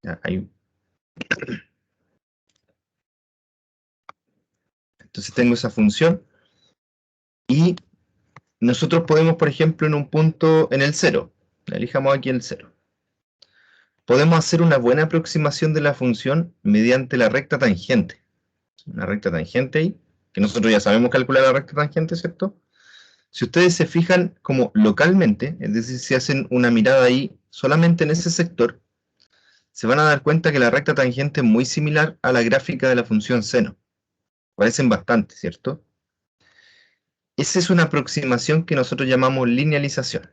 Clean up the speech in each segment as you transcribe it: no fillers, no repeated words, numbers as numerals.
¿Ya? Entonces tengo esa función y nosotros podemos, por ejemplo, en un punto en el 0, elijamos aquí el 0. Podemos hacer una buena aproximación de la función mediante la recta tangente. Una recta tangente ahí, que nosotros ya sabemos calcular la recta tangente, ¿cierto? Si ustedes se fijan como localmente, es decir, si hacen una mirada ahí solamente en ese sector, se van a dar cuenta que la recta tangente es muy similar a la gráfica de la función seno. Parecen bastante, ¿cierto? Esa es una aproximación que nosotros llamamos linealización.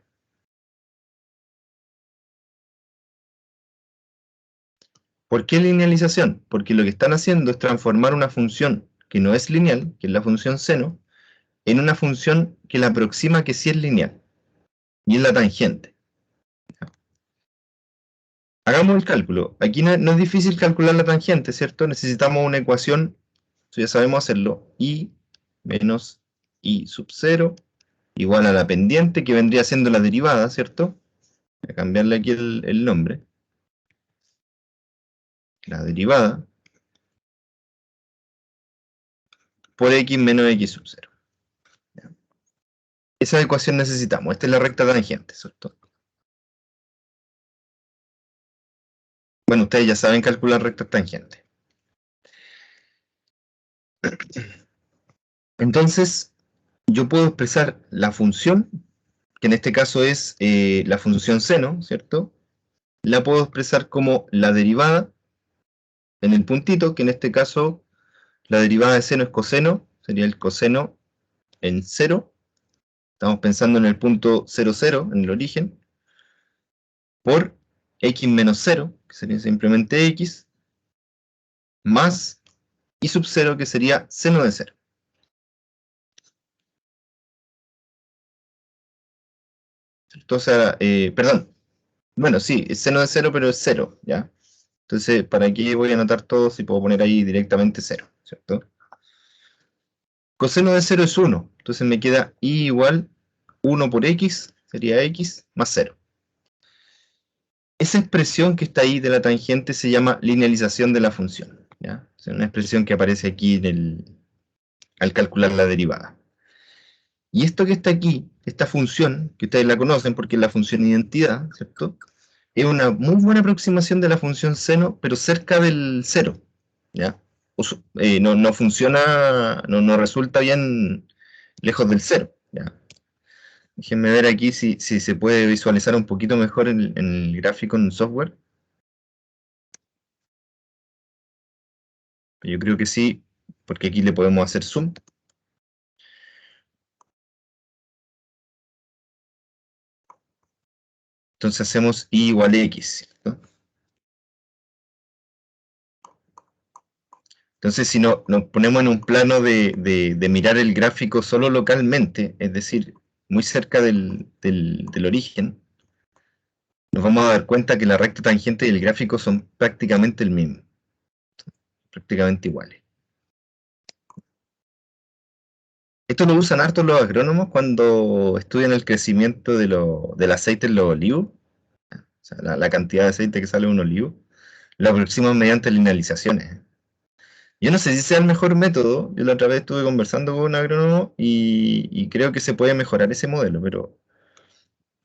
¿Por qué linealización? Porque lo que están haciendo es transformar una función que no es lineal, que es la función seno, en una función que la aproxima que sí es lineal, y es la tangente. Hagamos el cálculo. Aquí no es difícil calcular la tangente, ¿cierto? Necesitamos una ecuación, ya sabemos hacerlo, y menos y sub 0 igual a la pendiente, que vendría siendo la derivada, ¿cierto? Voy a cambiarle aquí el nombre. La derivada por x menos x sub 0. Esa ecuación necesitamos. Esta es la recta tangente, ¿cierto? Bueno, ustedes ya saben calcular rectas tangentes. Entonces, yo puedo expresar la función, que en este caso es la función seno, ¿cierto? La puedo expresar como la derivada en el puntito, que en este caso la derivada de seno es coseno, sería el coseno en 0. Estamos pensando en el punto 0, 0, en el origen, por x menos 0, que sería simplemente x, más y sub 0, que sería seno de 0. Entonces, perdón, bueno, sí, es seno de 0, pero es 0, ¿ya? Entonces, ¿para aquí voy a anotar todo si puedo poner ahí directamente 0, ¿cierto? Coseno de 0 es 1, entonces me queda y igual 1 por x, sería x más 0. Esa expresión que está ahí de la tangente se llama linealización de la función, ¿ya? Es una expresión que aparece aquí al calcular la derivada. Y esto que está aquí, esta función, que ustedes la conocen porque es la función identidad, ¿cierto? Es una muy buena aproximación de la función seno, pero cerca del cero, ¿ya? No funciona, no resulta bien lejos del cero, ¿ya? Déjenme ver aquí si se puede visualizar un poquito mejor en el gráfico en el software. Yo creo que sí, porque aquí le podemos hacer zoom. Entonces hacemos y igual a x, ¿cierto? Entonces, si nos ponemos en un plano de mirar el gráfico solo localmente, es decir, muy cerca del origen, nos vamos a dar cuenta que la recta tangente y el gráfico son prácticamente el mismo, prácticamente iguales. Esto lo usan harto los agrónomos cuando estudian el crecimiento del aceite en los olivos, o sea, la cantidad de aceite que sale de un olivo, lo aproximan mediante linealizaciones. Yo no sé si sea el mejor método, yo la otra vez estuve conversando con un agrónomo y creo que se puede mejorar ese modelo,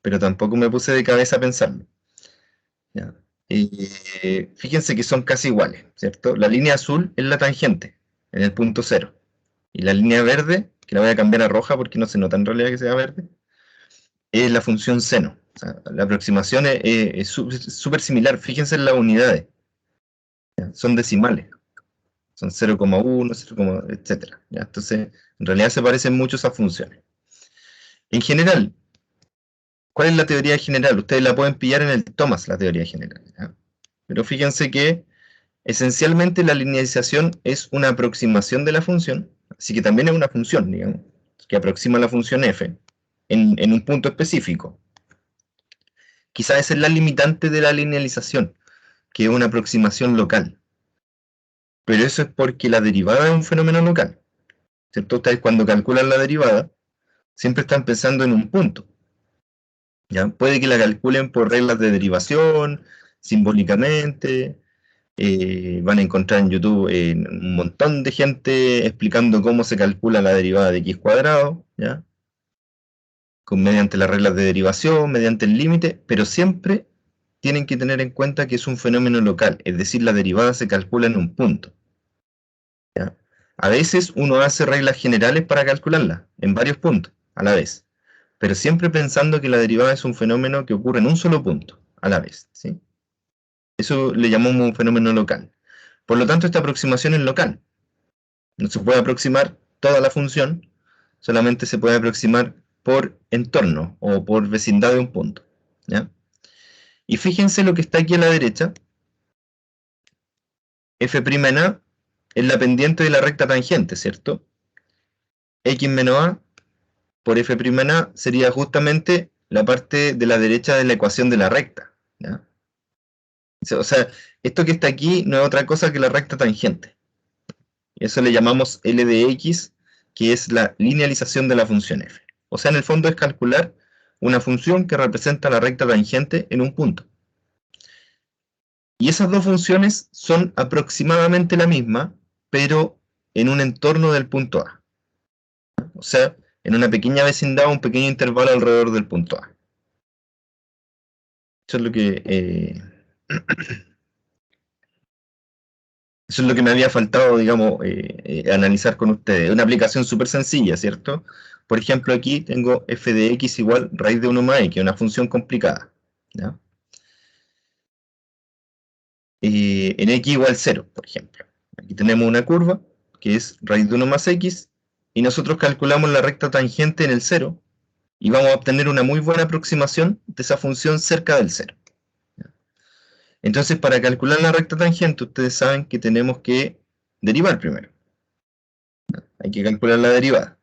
pero tampoco me puse de cabeza a pensarlo. ¿Ya? Fíjense que son casi iguales, ¿cierto? La línea azul es la tangente, en el punto cero. Y la línea verde, que la voy a cambiar a roja porque no se nota en realidad que sea verde, es la función seno. O sea, la aproximación es súper similar. Fíjense en las unidades, ¿ya? Son decimales. Son 0,1, 0, etcétera, ¿ya? Entonces, en realidad se parecen mucho esas funciones. En general, ¿cuál es la teoría general? Ustedes la pueden pillar en el Thomas, la teoría general, ¿ya? Pero fíjense que esencialmente la linealización es una aproximación de la función, así que también es una función, digamos, que aproxima la función f en un punto específico. Quizás esa es la limitante de la linealización, que es una aproximación local. Pero eso es porque la derivada es un fenómeno local, ¿cierto? Ustedes cuando calculan la derivada, siempre están pensando en un punto, ¿ya? Puede que la calculen por reglas de derivación, simbólicamente. Van a encontrar en YouTube un montón de gente explicando cómo se calcula la derivada de x cuadrado, ¿ya? Mediante las reglas de derivación, mediante el límite, pero siempre tienen que tener en cuenta que es un fenómeno local, es decir, la derivada se calcula en un punto, ¿ya? A veces uno hace reglas generales para calcularla, en varios puntos, a la vez, pero siempre pensando que la derivada es un fenómeno que ocurre en un solo punto, a la vez, ¿sí? Eso le llamamos un fenómeno local. Por lo tanto, esta aproximación es local. No se puede aproximar toda la función, solamente se puede aproximar por entorno o por vecindad de un punto, ¿ya? Y fíjense lo que está aquí a la derecha, f' en A es la pendiente de la recta tangente, ¿cierto? X menos A por f' en A sería justamente la parte de la derecha de la ecuación de la recta, ¿ya? O sea, esto que está aquí no es otra cosa que la recta tangente. Eso le llamamos L de X, que es la linealización de la función f. O sea, en el fondo es calcular una función que representa la recta tangente en un punto. Y esas dos funciones son aproximadamente la misma, pero en un entorno del punto A. O sea, en una pequeña vecindad, un pequeño intervalo alrededor del punto A. Eso es lo que, eso es lo que me había faltado, digamos, analizar con ustedes. Una aplicación súper sencilla, ¿cierto? Por ejemplo, aquí tengo f de x igual raíz de 1 más x, una función complicada, ¿ya? En x igual 0, por ejemplo. Aquí tenemos una curva que es raíz de 1 más x, y nosotros calculamos la recta tangente en el 0, y vamos a obtener una muy buena aproximación de esa función cerca del 0. Entonces, para calcular la recta tangente, ustedes saben que tenemos que derivar primero. Hay que calcular la derivada.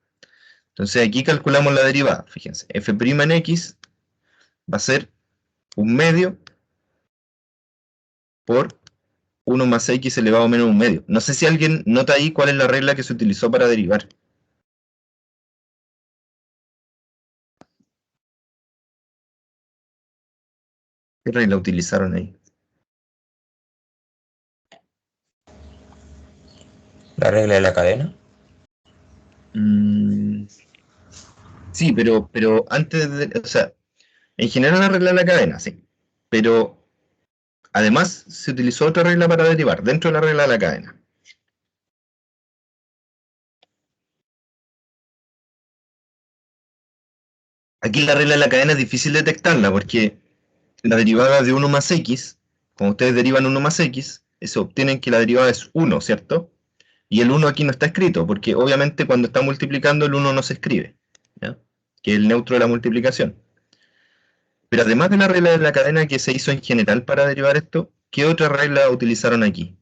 Entonces, aquí calculamos la derivada. Fíjense, f' en x va a ser un medio por 1 más x elevado a menos un medio. No sé si alguien nota ahí cuál es la regla que se utilizó para derivar. ¿Qué regla utilizaron ahí? La regla de la cadena. Mm, sí, pero antes de... O sea, en general la regla de la cadena, sí. Pero además se utilizó otra regla para derivar, dentro de la regla de la cadena. Aquí la regla de la cadena es difícil detectarla porque la derivada de 1 más x, cuando ustedes derivan 1 más x, se obtienen que la derivada es 1, ¿cierto? Y el 1 aquí no está escrito, porque obviamente cuando está multiplicando el 1 no se escribe, ¿ya? Que es el neutro de la multiplicación. Pero además de la regla de la cadena que se hizo en general para derivar esto, ¿qué otra regla utilizaron aquí?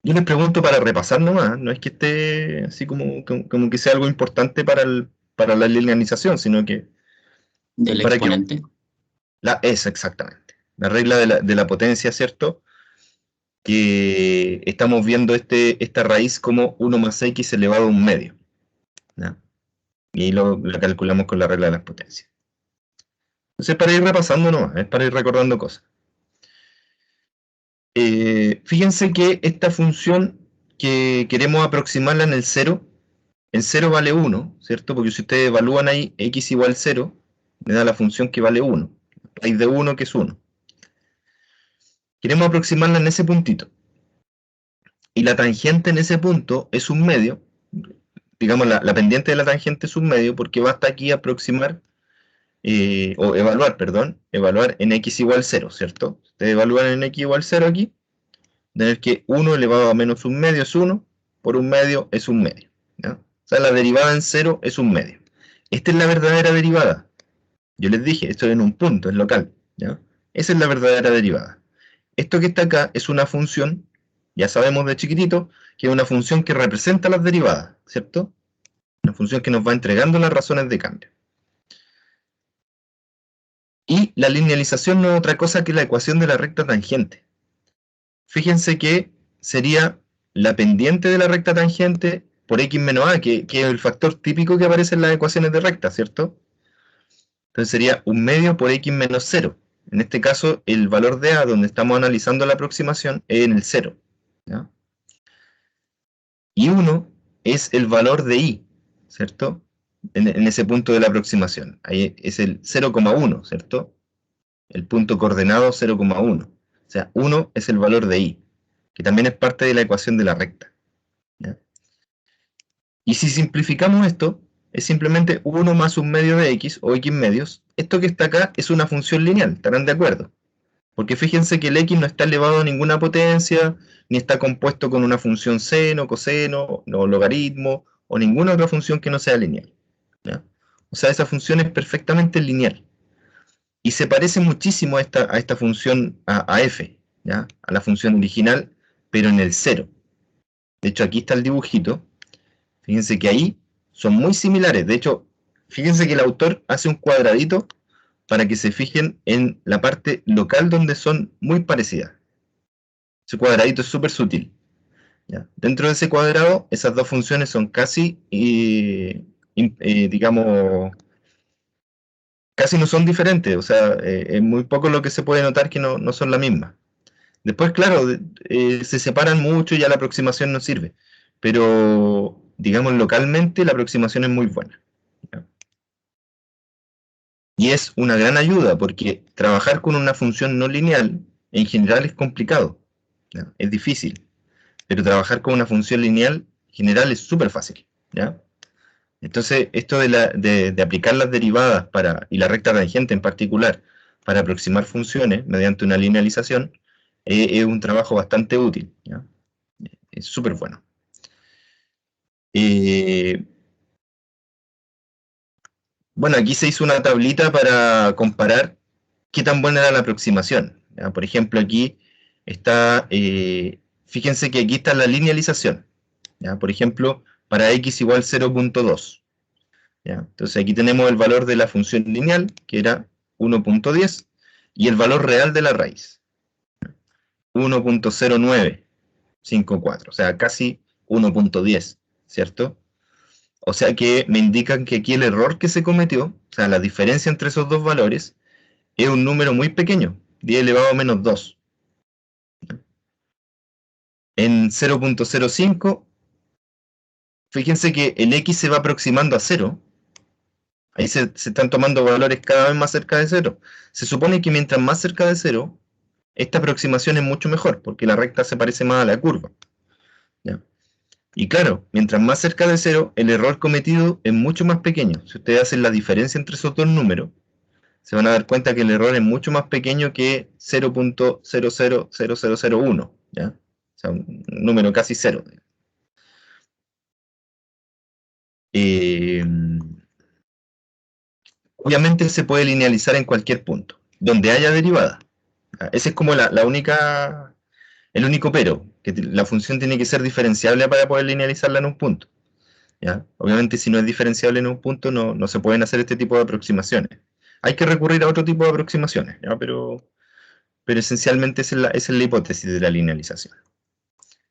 Yo les pregunto para repasar nomás, no es que esté así como que sea algo importante para la linealización, sino que Del para que... exponente. Esa exactamente. La regla de la potencia, ¿cierto? Que estamos viendo esta raíz como 1 más x elevado a un medio, ¿ya? Y lo calculamos con la regla de las potencias. Entonces, para ir repasando nomás, es para ir recordando cosas. Fíjense que esta función que queremos aproximarla en el 0 vale 1, ¿cierto? Porque si ustedes evalúan ahí x igual 0, me da la función que vale 1, raíz de 1 que es 1. Queremos aproximarla en ese puntito. Y la tangente en ese punto es un medio, digamos la pendiente de la tangente es un medio porque basta aquí aproximar, o evaluar, perdón, evaluar en x igual 0, ¿cierto? Ustedes evalúan en x igual 0 aquí, tener que 1 elevado a menos un medio es 1, por un medio es un medio, ¿ya? O sea, la derivada en 0 es un medio. Esta es la verdadera derivada. Yo les dije, esto es en un punto, es local, ¿ya? Esa es la verdadera derivada. Esto que está acá es una función, ya sabemos de chiquitito, que es una función que representa las derivadas, ¿cierto? Una función que nos va entregando las razones de cambio. Y la linealización no es otra cosa que la ecuación de la recta tangente. Fíjense que sería la pendiente de la recta tangente por x menos a, que es el factor típico que aparece en las ecuaciones de recta, ¿cierto? Entonces sería 1/2 por x menos 0. En este caso, el valor de a, donde estamos analizando la aproximación, es en el 0. ¿Ya? Y 1 es el valor de i, ¿cierto? En ese punto de la aproximación. Ahí es el 0,1, ¿cierto? El punto coordenado 0,1. O sea, 1 es el valor de i, que también es parte de la ecuación de la recta. ¿Ya? Y si simplificamos esto, es simplemente 1 más 1/2 de x, o x medios. Esto que está acá es una función lineal, ¿estarán de acuerdo? Porque fíjense que el x no está elevado a ninguna potencia, ni está compuesto con una función seno, coseno, o logaritmo, o ninguna otra función que no sea lineal. ¿Ya? O sea, esa función es perfectamente lineal. Y se parece muchísimo a esta función, a f, ¿ya? A la función original, pero en el cero. De hecho, aquí está el dibujito. Fíjense que ahí son muy similares. De hecho, fíjense que el autor hace un cuadradito para que se fijen en la parte local donde son muy parecidas. Ese cuadradito es súper sutil. ¿Ya? Dentro de ese cuadrado, esas dos funciones son casi, digamos, casi no son diferentes. O sea, es muy poco lo que se puede notar que no son la misma. Después, claro, se separan mucho y ya la aproximación no sirve. Pero, digamos, localmente la aproximación es muy buena. ¿Ya? Y es una gran ayuda porque trabajar con una función no lineal en general es complicado. ¿Ya? Es difícil. Pero trabajar con una función lineal en general es súper fácil. ¿Ya? Entonces, esto de aplicar las derivadas y la recta tangente en particular para aproximar funciones mediante una linealización es un trabajo bastante útil. ¿Ya? Es súper bueno. Eh, bueno, aquí se hizo una tablita para comparar qué tan buena era la aproximación. ¿Ya? Por ejemplo, aquí está, fíjense que aquí está la linealización. ¿Ya? Por ejemplo, para x igual 0,2. ¿Ya? Entonces aquí tenemos el valor de la función lineal, que era 1,10, y el valor real de la raíz, 1,0954, o sea, casi 1,10, ¿cierto? O sea que me indican que aquí el error que se cometió, o sea, la diferencia entre esos dos valores, es un número muy pequeño, 10 elevado a menos 2. En 0,05, fíjense que el x se va aproximando a 0. Ahí se están tomando valores cada vez más cerca de 0. Se supone que mientras más cerca de 0, esta aproximación es mucho mejor, porque la recta se parece más a la curva. ¿Ya? Y claro, mientras más cerca de 0, el error cometido es mucho más pequeño. Si ustedes hacen la diferencia entre esos dos números, se van a dar cuenta que el error es mucho más pequeño que 0,000001, ¿ya? O sea, un número casi cero. Eh, Obviamente se puede linealizar en cualquier punto, donde haya derivada. Ese es como el único pero, que la función tiene que ser diferenciable para poder linealizarla en un punto. ¿Ya? Obviamente si no es diferenciable en un punto no se pueden hacer este tipo de aproximaciones. Hay que recurrir a otro tipo de aproximaciones, ¿ya? Pero esencialmente esa es la hipótesis de la linealización.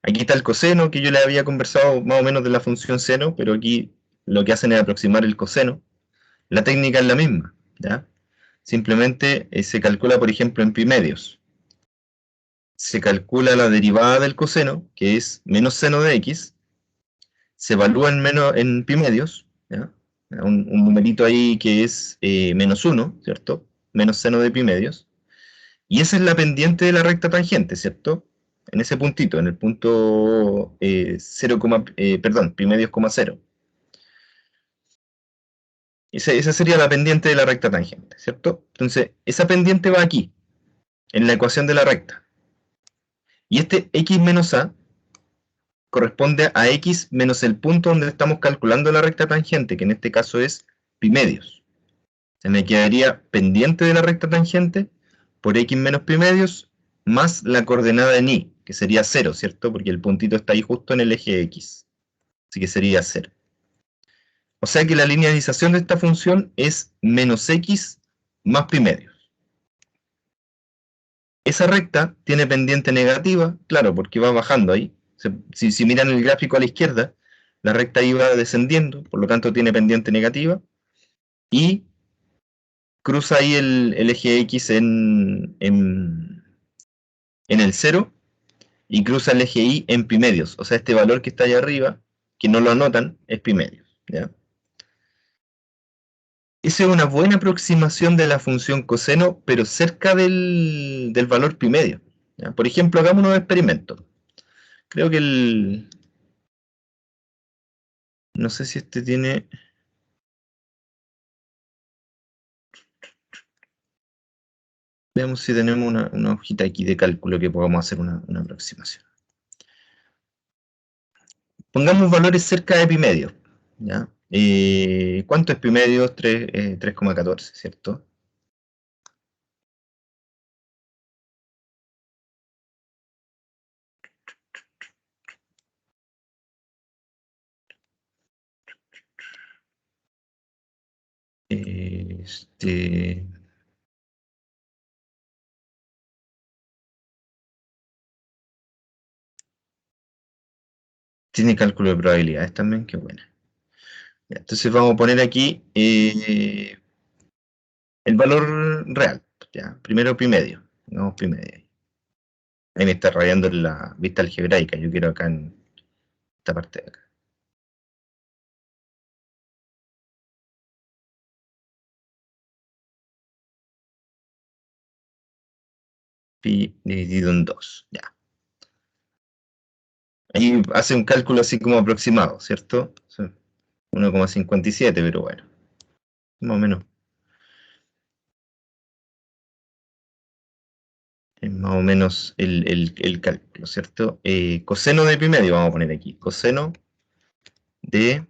Aquí está el coseno, que yo le había conversado más o menos de la función seno, pero aquí lo que hacen es aproximar el coseno. La técnica es la misma, ¿ya? Simplemente se calcula, por ejemplo, en pi medios. Se calcula la derivada del coseno, que es menos seno de x, se evalúa en pi medios, ¿ya? Un numerito ahí que es menos 1, ¿cierto? Menos seno de pi medios. Y esa es la pendiente de la recta tangente, ¿cierto? En ese puntito, en el punto 0, perdón, pi medios, 0. Esa sería la pendiente de la recta tangente, ¿cierto? Entonces, esa pendiente va aquí, en la ecuación de la recta. Y este x menos a corresponde a x menos el punto donde estamos calculando la recta tangente, que en este caso es pi medios. Se me quedaría pendiente de la recta tangente por x menos pi medios más la coordenada en y, que sería 0, ¿cierto? Porque el puntito está ahí justo en el eje x. Así que sería 0. O sea que la linealización de esta función es menos x más pi medios. Esa recta tiene pendiente negativa, claro, porque va bajando ahí. Si miran el gráfico a la izquierda, la recta iba descendiendo, por lo tanto tiene pendiente negativa. Y cruza ahí el eje X en el 0 y cruza el eje Y en pi medios. O sea, este valor que está allá arriba, que no lo anotan, es pi medios. ¿Ya? Esa es una buena aproximación de la función coseno, pero cerca del valor pi medio. ¿Ya? Por ejemplo, hagamos unos experimentos. Creo que no sé si este tiene... Veamos si tenemos una hojita aquí de cálculo que podamos hacer una aproximación. Pongamos valores cerca de pi medio. ¿Ya? ¿Cuánto es pi medio? 3,14, ¿cierto? Este... Tiene cálculo de probabilidades también, qué buena. Ya, entonces vamos a poner aquí el valor real. Ya, primero pi medio. Pongamos pi medio. Ahí me está rayando la vista algebraica. Yo quiero acá en esta parte de acá. Pi dividido en 2. Ya. Ahí hace un cálculo así como aproximado, ¿cierto? 1,57, pero bueno. Más o menos. Es más o menos el cálculo, ¿cierto? Coseno de pi medio vamos a poner aquí. Coseno de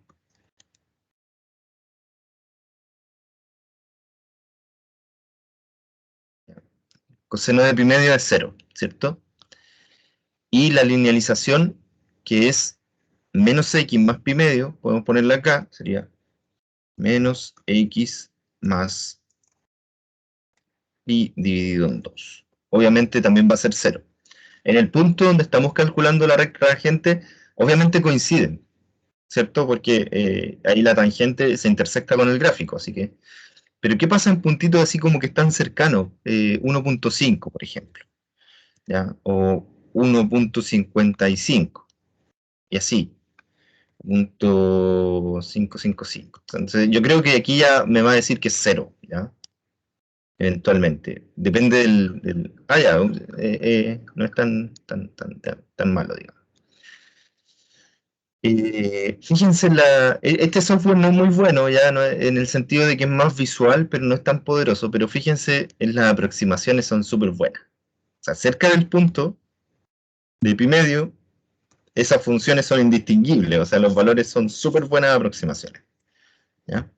pi medio es 0, ¿cierto? Y la linealización, que es menos x más pi medio, podemos ponerla acá, sería menos x más pi dividido en 2. Obviamente también va a ser 0. En el punto donde estamos calculando la recta tangente, obviamente coinciden, ¿cierto? Porque ahí la tangente se intersecta con el gráfico, así que... Pero ¿qué pasa en puntitos así como que están cercanos? 1,5, por ejemplo, ¿ya? O 1,55, y así. 555. Entonces, yo creo que aquí ya me va a decir que es 0, ¿ya? Eventualmente. Depende ya, no es tan malo, digamos. Fíjense, este software no es muy bueno, ya no en el sentido de que es más visual, pero no es tan poderoso, pero fíjense, en las aproximaciones son súper buenas. O sea, cerca del punto de pi medio, esas funciones son indistinguibles, o sea, los valores son súper buenas aproximaciones, ¿ya?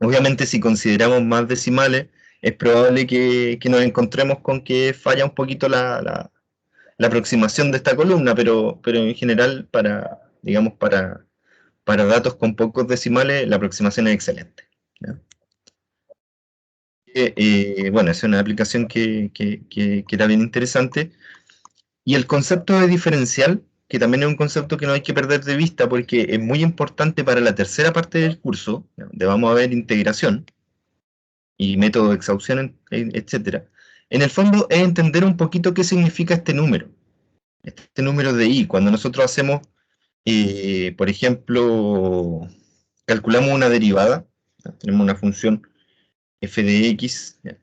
Obviamente, si consideramos más decimales, es probable que nos encontremos con que falla un poquito la aproximación de esta columna, pero en general, digamos, para datos con pocos decimales, la aproximación es excelente, ¿ya? Bueno, es una aplicación que era bien interesante. Y el concepto de diferencial, que también es un concepto que no hay que perder de vista porque es muy importante para la tercera parte del curso, donde vamos a ver integración y método de exhaustión, etcétera. En el fondo es entender un poquito qué significa este número de i. Cuando nosotros hacemos, por ejemplo, calculamos una derivada, ¿ya? Tenemos una función f de x, ¿ya?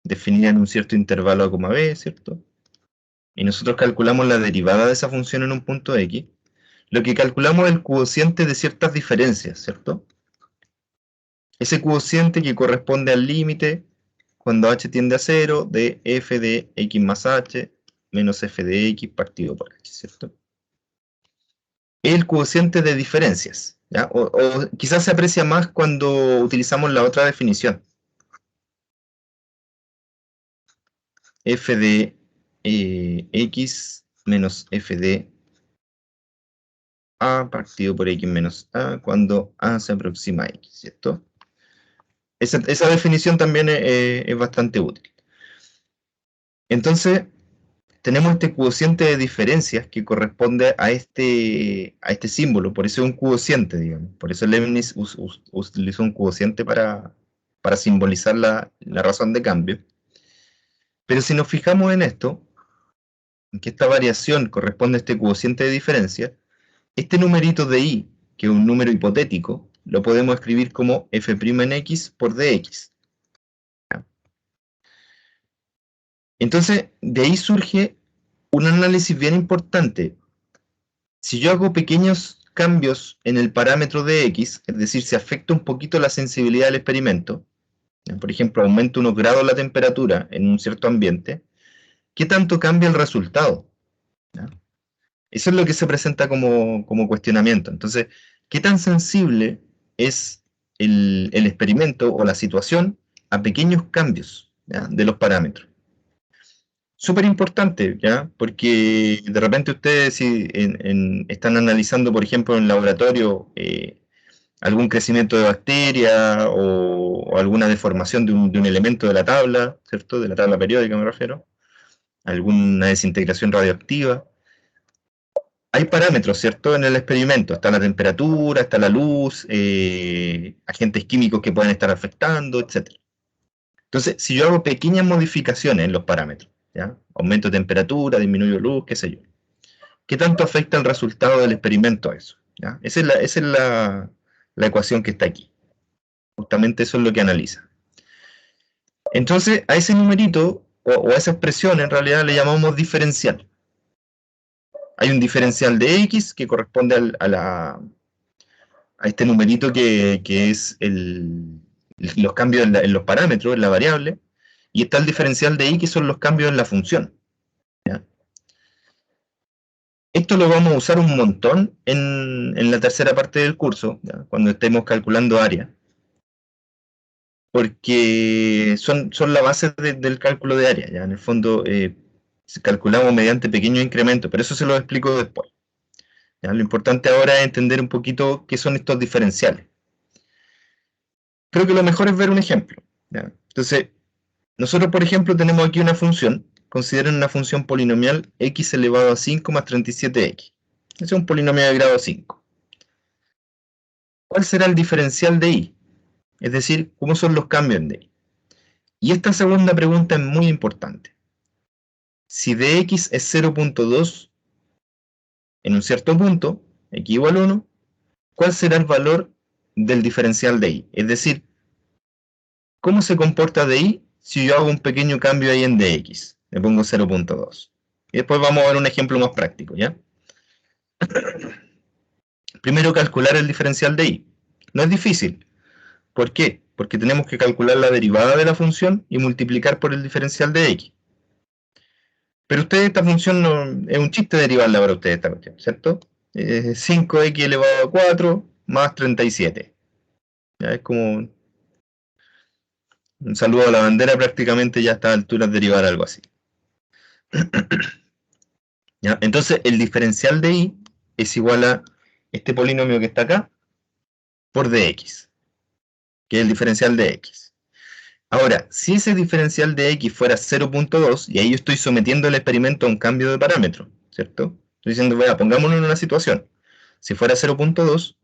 Definida en un cierto intervalo a, b, ¿cierto? Y nosotros calculamos la derivada de esa función en un punto x. Lo que calculamos es el cociente de ciertas diferencias, ¿cierto? Ese cociente que corresponde al límite cuando h tiende a 0 de f de x más h menos f de x partido por h, ¿cierto? El cociente de diferencias, ¿ya? O quizás se aprecia más cuando utilizamos la otra definición. F de x menos f de a partido por x menos a cuando a se aproxima a x, ¿cierto? Esa definición también es bastante útil. Entonces, tenemos este cociente de diferencias que corresponde a este símbolo, por eso es un cociente, digamos. Por eso Leibniz utilizó un cociente para simbolizar la razón de cambio. Pero si nos fijamos en esto, en que esta variación corresponde a este cociente de diferencia, este numerito de i, que es un número hipotético, lo podemos escribir como f' en x por dx. Entonces, de ahí surge un análisis bien importante. Si yo hago pequeños cambios en el parámetro de x, es decir, si afecta un poquito la sensibilidad del experimento, por ejemplo, aumento unos grados la temperatura en un cierto ambiente, ¿qué tanto cambia el resultado? Eso es lo que se presenta como cuestionamiento. Entonces, ¿qué tan sensible es el experimento o la situación a pequeños cambios, ¿ya?, de los parámetros? Súper importante, ¿ya? Porque de repente ustedes si están analizando, por ejemplo, en laboratorio algún crecimiento de bacteria o alguna deformación de un elemento de la tabla, ¿cierto? De la tabla periódica me refiero, alguna desintegración radioactiva. Hay parámetros, ¿cierto?, en el experimento. Está la temperatura, está la luz, agentes químicos que pueden estar afectando, etc. Entonces, si yo hago pequeñas modificaciones en los parámetros, ¿ya?, aumento de temperatura, disminuyo luz, qué sé yo, ¿qué tanto afecta el resultado del experimento a eso? ¿Ya? Esa es la ecuación que está aquí. Justamente eso es lo que analiza. Entonces, a ese numerito, o a esa expresión, en realidad le llamamos diferencial. Hay un diferencial de x que corresponde a este numerito que es los cambios en los parámetros, en la variable, y está el diferencial de y, que son los cambios en la función, ¿ya? Esto lo vamos a usar un montón en la tercera parte del curso, ¿ya?, cuando estemos calculando área, porque son la base del cálculo de área, ¿ya? En el fondo calculamos mediante pequeños incrementos, pero eso se lo explico después, ¿ya? Lo importante ahora es entender un poquito qué son estos diferenciales. Creo que lo mejor es ver un ejemplo, ¿ya? Entonces, nosotros, por ejemplo, tenemos aquí una función. Consideren una función polinomial x elevado a 5 más 37x. Ese es un polinomio de grado 5. ¿Cuál será el diferencial de y? Es decir, ¿cómo son los cambios de y? Y esta segunda pregunta es muy importante. Si dx es 0.2 en un cierto punto, x igual a 1, ¿cuál será el valor del diferencial de y? Es decir, ¿cómo se comporta de si yo hago un pequeño cambio ahí en dx? Le pongo 0.2. Y después vamos a ver un ejemplo más práctico, ¿ya? Primero, calcular el diferencial de y. No es difícil. ¿Por qué? Porque tenemos que calcular la derivada de la función y multiplicar por el diferencial de x. Pero ustedes, esta función no, es un chiste derivarla para ustedes, esta cuestión, ¿cierto? 5x elevado a 4 más 37. ¿Ya? Es como un saludo a la bandera, prácticamente ya a estas alturas derivar algo así. ¿Ya? Entonces, el diferencial de y es igual a este polinomio que está acá por dx, que es el diferencial de x. Ahora, si ese diferencial de x fuera 0.2, y ahí yo estoy sometiendo el experimento a un cambio de parámetro, ¿cierto? Estoy diciendo, vea, pongámonos en una situación. Si fuera 0.2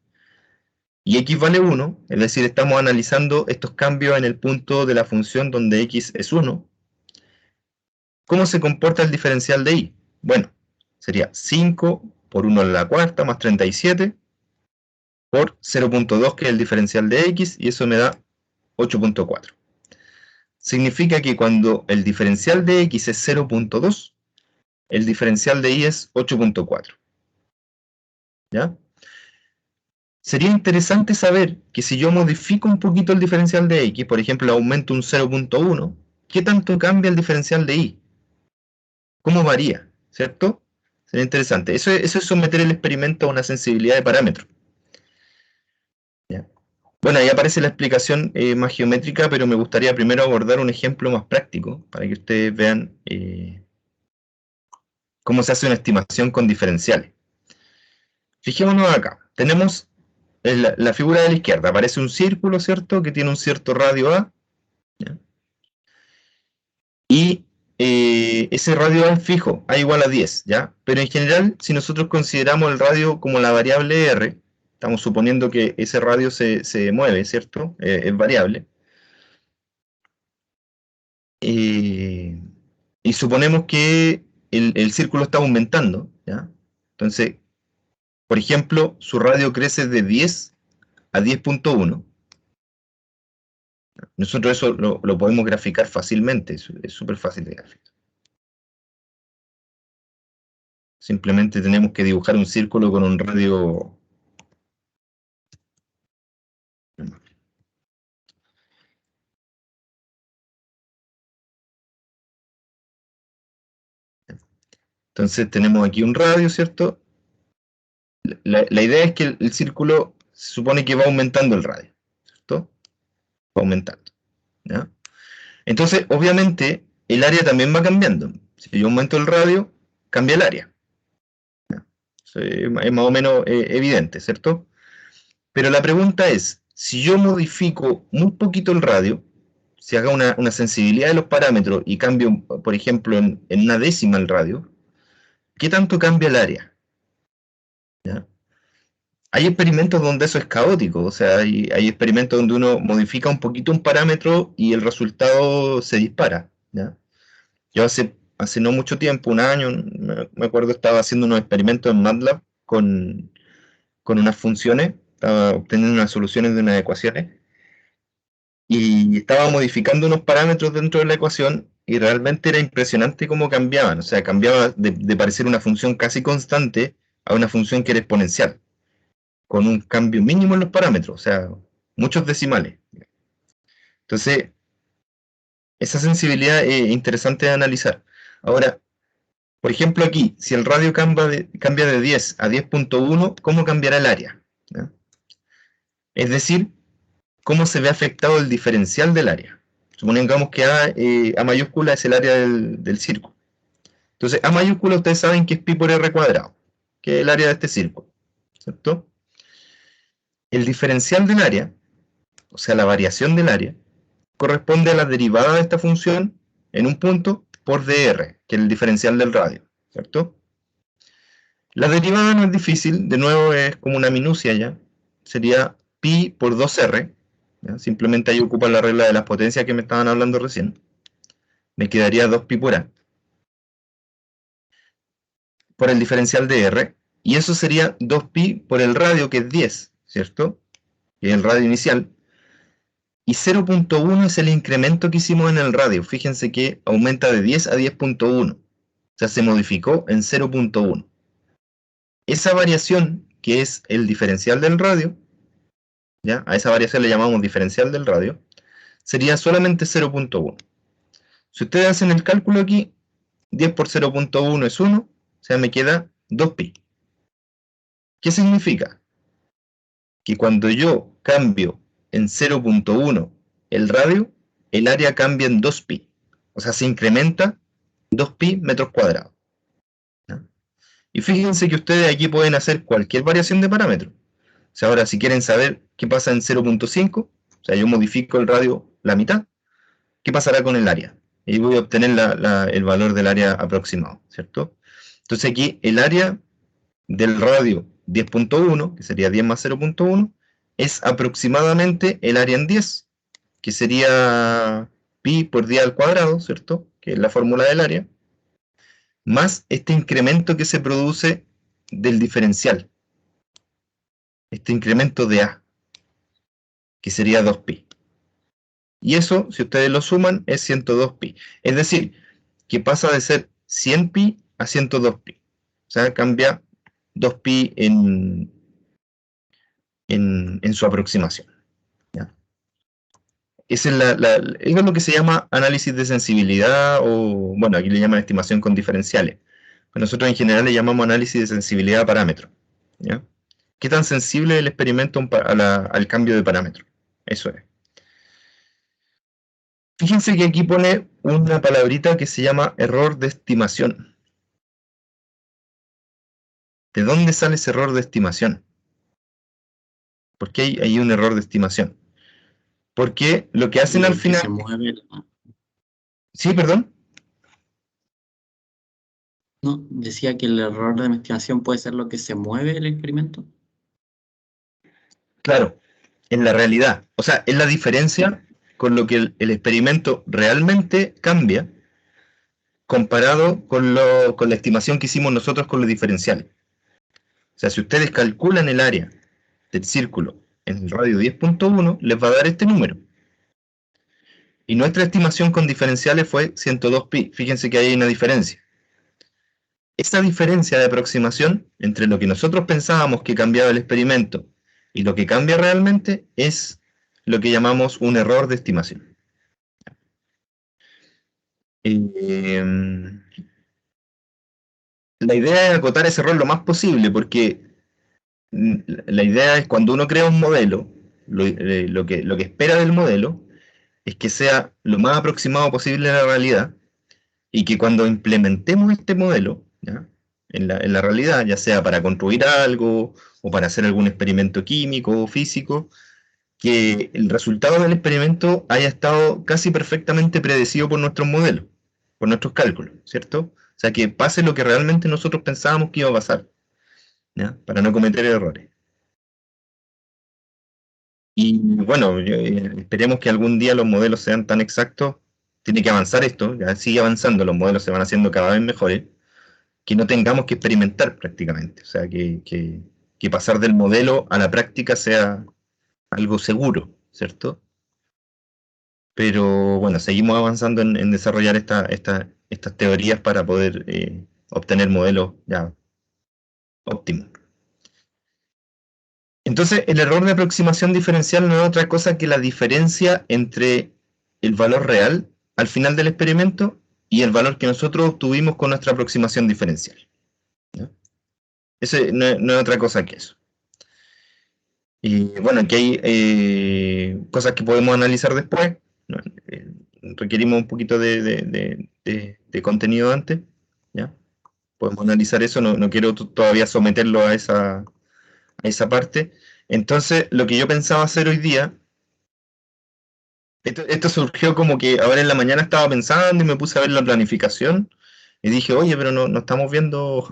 y x vale 1, es decir, estamos analizando estos cambios en el punto de la función donde x es 1, ¿cómo se comporta el diferencial de y? Bueno, sería 5 por 1 a la cuarta más 37 por 0.2, que es el diferencial de x, y eso me da 8.4. Significa que cuando el diferencial de x es 0.2, el diferencial de y es 8.4. ¿Ya? Sería interesante saber que si yo modifico un poquito el diferencial de x, por ejemplo, aumento un 0.1, ¿qué tanto cambia el diferencial de y? ¿Cómo varía? ¿Cierto? Sería interesante. Eso es someter el experimento a una sensibilidad de parámetro. ¿Ya? Bueno, ahí aparece la explicación más geométrica, pero me gustaría primero abordar un ejemplo más práctico para que ustedes vean cómo se hace una estimación con diferenciales. Fijémonos acá. Tenemos la figura de la izquierda. Aparece un círculo, ¿cierto?, que tiene un cierto radio A. ¿Ya? Y ese radio A es fijo, A igual a 10, ¿ya? Pero en general, si nosotros consideramos el radio como la variable R, estamos suponiendo que ese radio se mueve, ¿cierto? Es variable. eh, y suponemos que el círculo está aumentando, ¿ya? Entonces, por ejemplo, su radio crece de 10 a 10.1. Nosotros eso lo podemos graficar fácilmente, es súper fácil de graficar. Simplemente tenemos que dibujar un círculo con un radio. Entonces tenemos aquí un radio, ¿cierto? La idea es que el círculo se supone que va aumentando el radio, ¿cierto? Va aumentando, ¿ya? Entonces, obviamente, el área también va cambiando. Si yo aumento el radio, cambia el área. Es más o menos evidente, ¿cierto? Pero la pregunta es, si yo modifico muy poquito el radio, si haga una sensibilidad de los parámetros y cambio, por ejemplo, en una décima el radio, ¿qué tanto cambia el área? ¿Ya? Hay experimentos donde eso es caótico, o sea, hay experimentos donde uno modifica un poquito un parámetro y el resultado se dispara, ¿ya? Yo hace no mucho tiempo, un año, me acuerdo, estaba haciendo unos experimentos en MATLAB con unas funciones, estaba obteniendo unas soluciones de unas ecuaciones y estaba modificando unos parámetros dentro de la ecuación y realmente era impresionante cómo cambiaban, o sea, cambiaba de parecer una función casi constante a una función que era exponencial, con un cambio mínimo en los parámetros, o sea, muchos decimales. Entonces, esa sensibilidad es interesante de analizar. Ahora, por ejemplo, aquí, si el radio cambia de 10 a 10.1, ¿cómo cambiará el área? ¿Ya? Es decir, ¿cómo se ve afectado el diferencial del área? Supongamos que A mayúscula es el área del círculo. Entonces, A mayúscula ustedes saben que es pi por r cuadrado, que es el área de este círculo, ¿cierto? El diferencial del área, o sea, la variación del área, corresponde a la derivada de esta función en un punto por dr, que es el diferencial del radio, ¿cierto? La derivada no es difícil, de nuevo es como una minucia ya, sería pi por 2r, ¿ya? Simplemente ahí ocupa la regla de las potencias que me estaban hablando recién, me quedaría 2pi por a, por el diferencial de r, y eso sería 2pi por el radio, que es 10, ¿cierto? Que es el radio inicial, y 0.1 es el incremento que hicimos en el radio, fíjense que aumenta de 10 a 10.1, o sea, se modificó en 0.1. Esa variación, que es el diferencial del radio, ¿ya? A esa variación le llamamos diferencial del radio, sería solamente 0.1. Si ustedes hacen el cálculo aquí, 10 por 0.1 es 1, o sea, me queda 2pi. ¿Qué significa? Que cuando yo cambio en 0.1 el radio, el área cambia en 2pi. O sea, se incrementa 2pi metros cuadrados. ¿Ya? Y fíjense que ustedes aquí pueden hacer cualquier variación de parámetro. O sea, ahora si quieren saber qué pasa en 0.5, o sea, yo modifico el radio la mitad, ¿qué pasará con el área? Y voy a obtener el valor del área aproximado, ¿cierto? Entonces aquí el área del radio 10.1, que sería 10 más 0.1, es aproximadamente el área en 10, que sería pi por 10 al cuadrado, ¿cierto? Que es la fórmula del área, más este incremento que se produce del diferencial, este incremento de A, que sería 2pi. Y eso, si ustedes lo suman, es 102pi. Es decir, que pasa de ser 100pi a 102pi. O sea, cambia 2pi en su aproximación. ¿Ya? Esa es lo que se llama análisis de sensibilidad, o bueno, aquí le llaman estimación con diferenciales. Pero nosotros en general le llamamos análisis de sensibilidad a parámetros. ¿Ya? ¿Qué tan sensible es el experimento al cambio de parámetro? Eso es. Fíjense que aquí pone una palabrita que se llama error de estimación. ¿De dónde sale ese error de estimación? ¿Por qué hay un error de estimación? Porque lo que hacen al Porque final... se mueve. Sí, perdón. No, decía que el error de estimación puede ser lo que se mueve el experimento. Claro, en la realidad. O sea, es la diferencia con lo que el experimento realmente cambia comparado con la estimación que hicimos nosotros con los diferenciales. O sea, si ustedes calculan el área del círculo en el radio 10.1, les va a dar este número. Y nuestra estimación con diferenciales fue 102 pi. Fíjense que hay una diferencia. Esta diferencia de aproximación entre lo que nosotros pensábamos que cambiaba el experimento y lo que cambia realmente es lo que llamamos un error de estimación. La idea es acotar ese error lo más posible, porque la idea es cuando uno crea un modelo, lo que espera del modelo es que sea lo más aproximado posible a la realidad y que cuando implementemos este modelo, ¿ya? En la realidad, ya sea para construir algo o para hacer algún experimento químico o físico, que el resultado del experimento haya estado casi perfectamente predecido por nuestros modelos, por nuestros cálculos, ¿cierto? O sea, que pase lo que realmente nosotros pensábamos que iba a pasar, ¿ya? Para no cometer errores. Y bueno, esperemos que algún día los modelos sean tan exactos. Tiene que avanzar esto, ya sigue avanzando, los modelos se van haciendo cada vez mejores, que no tengamos que experimentar prácticamente. O sea, que pasar del modelo a la práctica sea algo seguro, ¿cierto? Pero bueno, seguimos avanzando en desarrollar estas teorías para poder obtener modelos ya óptimos. Entonces, el error de aproximación diferencial no es otra cosa que la diferencia entre el valor real al final del experimento y el valor que nosotros obtuvimos con nuestra aproximación diferencial, ¿no? Ese no es otra cosa que eso. Y bueno, aquí hay cosas que podemos analizar después, ¿no? Requerimos un poquito de contenido antes, ¿ya? Podemos analizar eso, no quiero todavía someterlo a esa parte. Entonces, lo que yo pensaba hacer hoy día, esto surgió como que ahora en la mañana estaba pensando y me puse a ver la planificación y dije, oye, pero no estamos viendo,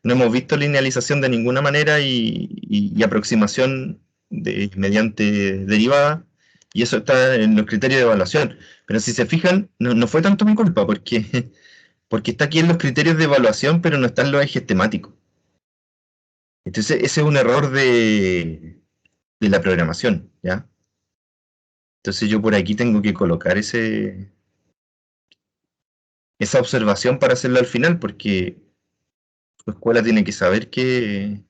no hemos visto linealización de ninguna manera y aproximación mediante derivada, y eso está en los criterios de evaluación. Pero si se fijan, no fue tanto mi culpa, porque está aquí en los criterios de evaluación, pero no están los ejes temáticos. Entonces, ese es un error de la programación, ¿ya? Entonces yo por aquí tengo que colocar esa observación para hacerlo al final, porque tu escuela tiene que saber que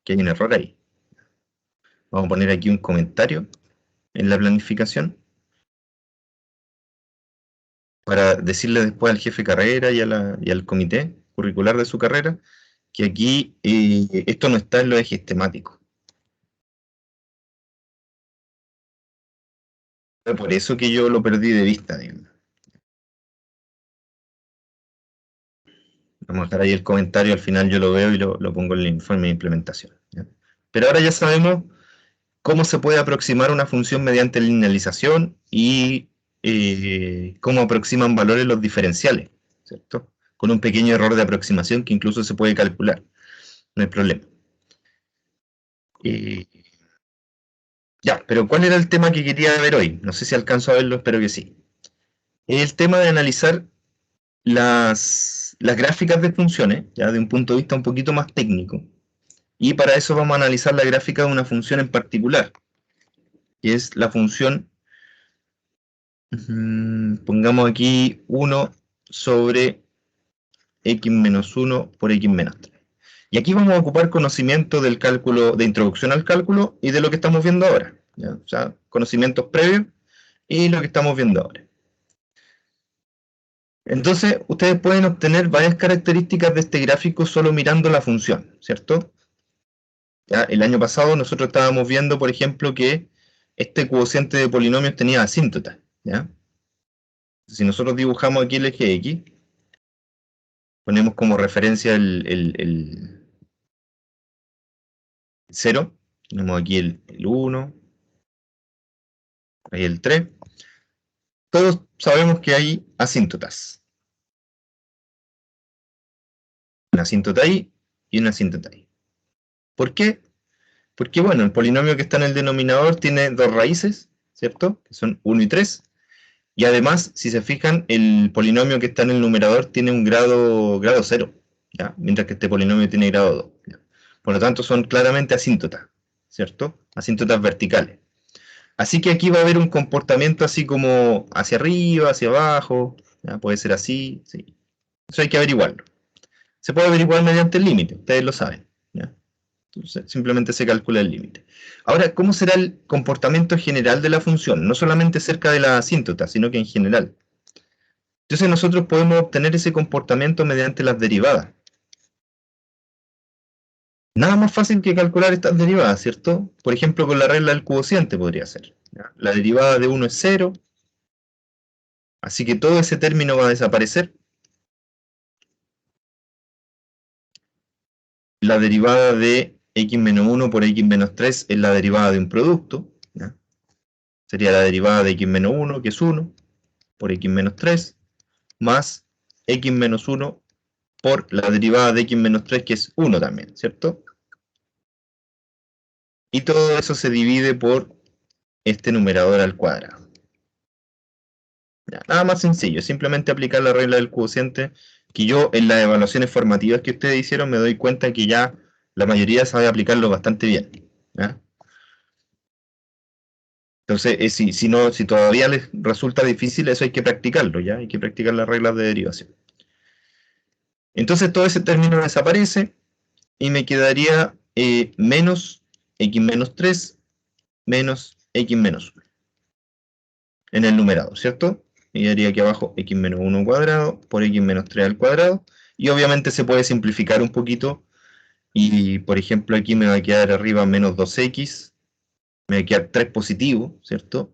hay un error ahí. Vamos a poner aquí un comentario en la planificación para decirle después al jefe de carrera y al comité curricular de su carrera que aquí esto no está en los ejes temáticos. Fue por eso que yo lo perdí de vista, digamos. Vamos a dejar ahí el comentario, al final yo lo veo y lo pongo en el informe de implementación, ¿ya? Pero ahora ya sabemos cómo se puede aproximar una función mediante linealización y cómo aproximan valores los diferenciales, ¿cierto? Con un pequeño error de aproximación que incluso se puede calcular, no hay problema. Eh, ya, pero ¿cuál era el tema que quería ver hoy? No sé si alcanzo a verlo, espero que sí. Es el tema de analizar las gráficas de funciones, ya de un punto de vista un poquito más técnico. Y para eso vamos a analizar la gráfica de una función en particular, que es la función, pongamos aquí 1 sobre x menos 1 por x menos 3. Y aquí vamos a ocupar conocimiento del cálculo, de introducción al cálculo y de lo que estamos viendo ahora, ¿ya? O sea, conocimientos previos y lo que estamos viendo ahora. Entonces, ustedes pueden obtener varias características de este gráfico solo mirando la función, ¿cierto? ¿Ya? El año pasado nosotros estábamos viendo, por ejemplo, que este cociente de polinomios tenía asíntota, ¿ya? Si nosotros dibujamos aquí el eje X, ponemos como referencia el 0, tenemos aquí el 1, ahí el 3. Todos sabemos que hay asíntotas. Una asíntota ahí y una asíntota ahí. ¿Por qué? Porque, bueno, el polinomio que está en el denominador tiene dos raíces, ¿cierto? Que son 1 y 3. Y además, si se fijan, el polinomio que está en el numerador tiene un grado 0, ¿ya? Mientras que este polinomio tiene grado 2. ¿ya? Por lo tanto, son claramente asíntotas, ¿cierto? Asíntotas verticales. Así que aquí va a haber un comportamiento así como hacia arriba, hacia abajo, ¿ya? Puede ser así, sí. Eso hay que averiguarlo. Se puede averiguar mediante el límite, ustedes lo saben, ¿ya? Entonces, simplemente se calcula el límite. Ahora, ¿cómo será el comportamiento general de la función? No solamente cerca de la asíntota, sino que en general. Entonces nosotros podemos obtener ese comportamiento mediante las derivadas. Nada más fácil que calcular estas derivadas, ¿cierto? Por ejemplo, con la regla del cociente podría ser. ¿ya? La derivada de 1 es 0, así que todo ese término va a desaparecer. La derivada de x menos 1 por x menos 3 es la derivada de un producto. ¿ya? Sería la derivada de x menos 1, que es 1, por x menos 3, más x menos 1 por la derivada de x menos 3, que es 1 también, ¿cierto? Y todo eso se divide por este numerador al cuadrado. Ya, nada más sencillo, simplemente aplicar la regla del cociente, que yo en las evaluaciones formativas que ustedes hicieron me doy cuenta que ya la mayoría sabe aplicarlo bastante bien. ¿ya? Entonces, si todavía les resulta difícil, eso hay que practicarlo, ¿ya? Hay que practicar las reglas de derivación. Entonces todo ese término desaparece y me quedaría menos x menos 3 menos x menos 1 en el numerador, ¿cierto? Y daría aquí abajo x menos 1 al cuadrado por x menos 3 al cuadrado. Y obviamente se puede simplificar un poquito. Y por ejemplo aquí me va a quedar arriba menos 2x. Me va a quedar 3 positivo, ¿cierto?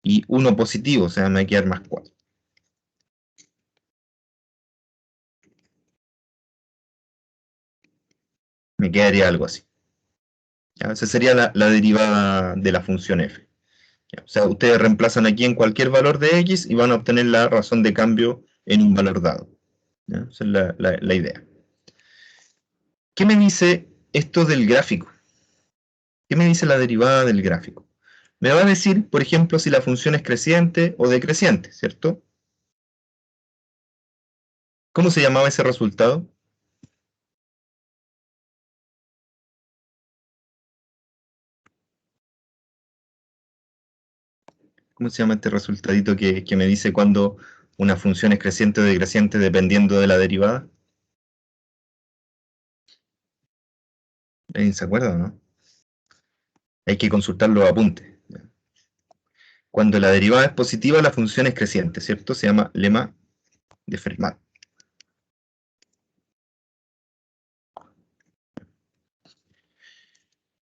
Y 1 positivo, o sea, me va a quedar más 4. Me quedaría algo así. ¿ya? Esa sería la derivada de la función f. ¿ya? O sea, ustedes reemplazan aquí en cualquier valor de x y van a obtener la razón de cambio en un valor dado. ¿ya? Esa es la idea. ¿Qué me dice esto del gráfico? ¿Qué me dice la derivada del gráfico? Me va a decir, por ejemplo, si la función es creciente o decreciente, ¿cierto? ¿Cómo se llamaba ese resultado? ¿Cómo se llama este resultadito que me dice cuando una función es creciente o decreciente dependiendo de la derivada? ¿Alguien se acuerda o no? Hay que consultar los apuntes. Cuando la derivada es positiva, la función es creciente, ¿cierto? Se llama lema de Fermat.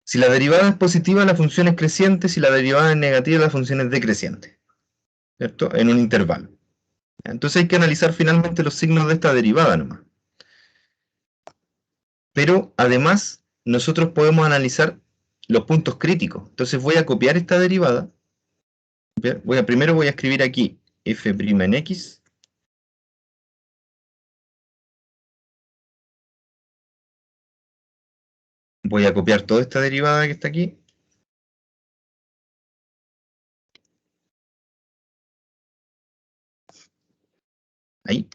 Si la derivada es positiva, la función es creciente. Si la derivada es negativa, la función es decreciente, ¿cierto? En un intervalo. Entonces hay que analizar finalmente los signos de esta derivada nomás. Pero además, nosotros podemos analizar los puntos críticos. Entonces voy a copiar esta derivada. Primero voy a escribir aquí f' en x. Voy a copiar toda esta derivada que está aquí. Ahí.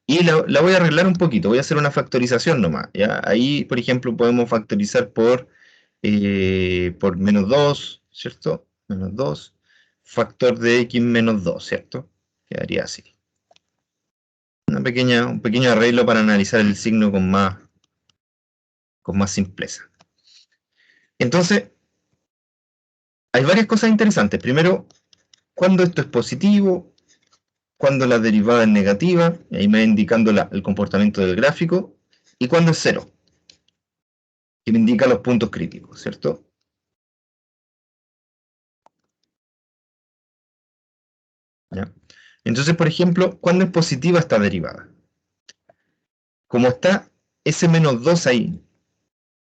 Y la voy a arreglar un poquito. Voy a hacer una factorización nomás. ¿ya? Ahí, por ejemplo, podemos factorizar por menos 2, ¿cierto? Menos 2. Factor de x menos 2, ¿cierto? Quedaría así. Un pequeño arreglo para analizar el signo con más simpleza. Entonces, hay varias cosas interesantes. Primero, cuando esto es positivo, cuando la derivada es negativa, ahí me va indicando el comportamiento del gráfico, y cuando es cero, que me indica los puntos críticos, ¿cierto? ¿Ya? Entonces, por ejemplo, ¿cuándo es positiva esta derivada? Como está ese menos 2 ahí,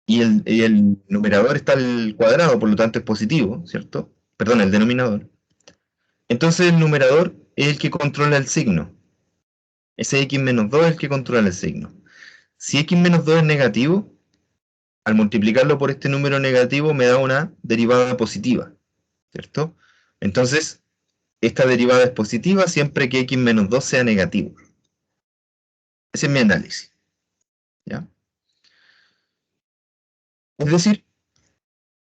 y el numerador está al cuadrado, por lo tanto es positivo, ¿cierto? Perdón, el denominador. Entonces el numerador es el que controla el signo. Ese x menos 2 es el que controla el signo. Si x menos 2 es negativo, al multiplicarlo por este número negativo me da una derivada positiva. ¿cierto? Entonces, esta derivada es positiva siempre que x menos 2 sea negativo. Ese es mi análisis, ¿ya? Es decir,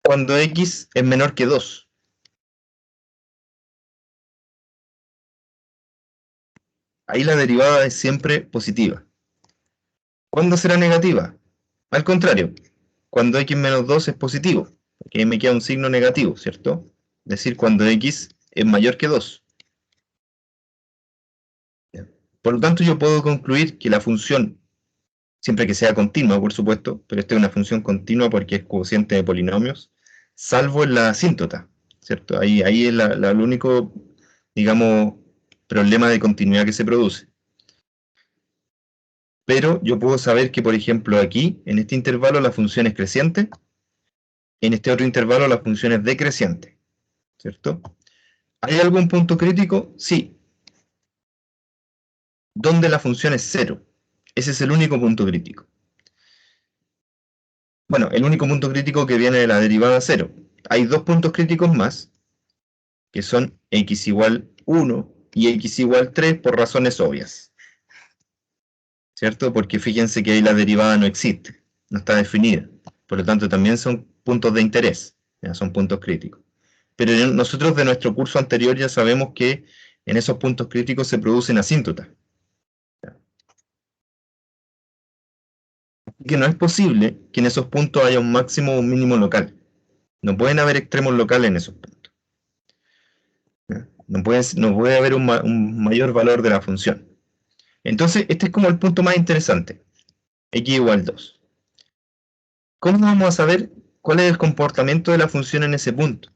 cuando x es menor que 2. Ahí la derivada es siempre positiva. ¿Cuándo será negativa? Al contrario, cuando x menos 2 es positivo, porque ahí me queda un signo negativo, ¿cierto? Es decir, cuando x es mayor que 2. Por lo tanto, yo puedo concluir que la función, siempre que sea continua, por supuesto, pero esta es una función continua porque es cociente de polinomios, salvo en la asíntota, ¿cierto? Ahí es el único, digamos, problema de continuidad que se produce. Pero yo puedo saber que, por ejemplo, aquí, en este intervalo, la función es creciente, en este otro intervalo la función es decreciente, ¿cierto? ¿Hay algún punto crítico? Sí. Donde la función es cero. Ese es el único punto crítico. Bueno, el único punto crítico que viene de la derivada cero. Hay dos puntos críticos más, que son x igual 1 y x igual 3 por razones obvias, ¿cierto? Porque fíjense que ahí la derivada no existe, no está definida. Por lo tanto, también son puntos de interés, ya son puntos críticos. Pero nosotros de nuestro curso anterior ya sabemos que en esos puntos críticos se producen asíntotas. Que no es posible que en esos puntos haya un máximo o un mínimo local. No pueden haber extremos locales en esos puntos. No puede haber un mayor valor de la función. Entonces, este es como el punto más interesante. X igual 2. ¿Cómo vamos a saber cuál es el comportamiento de la función en ese punto?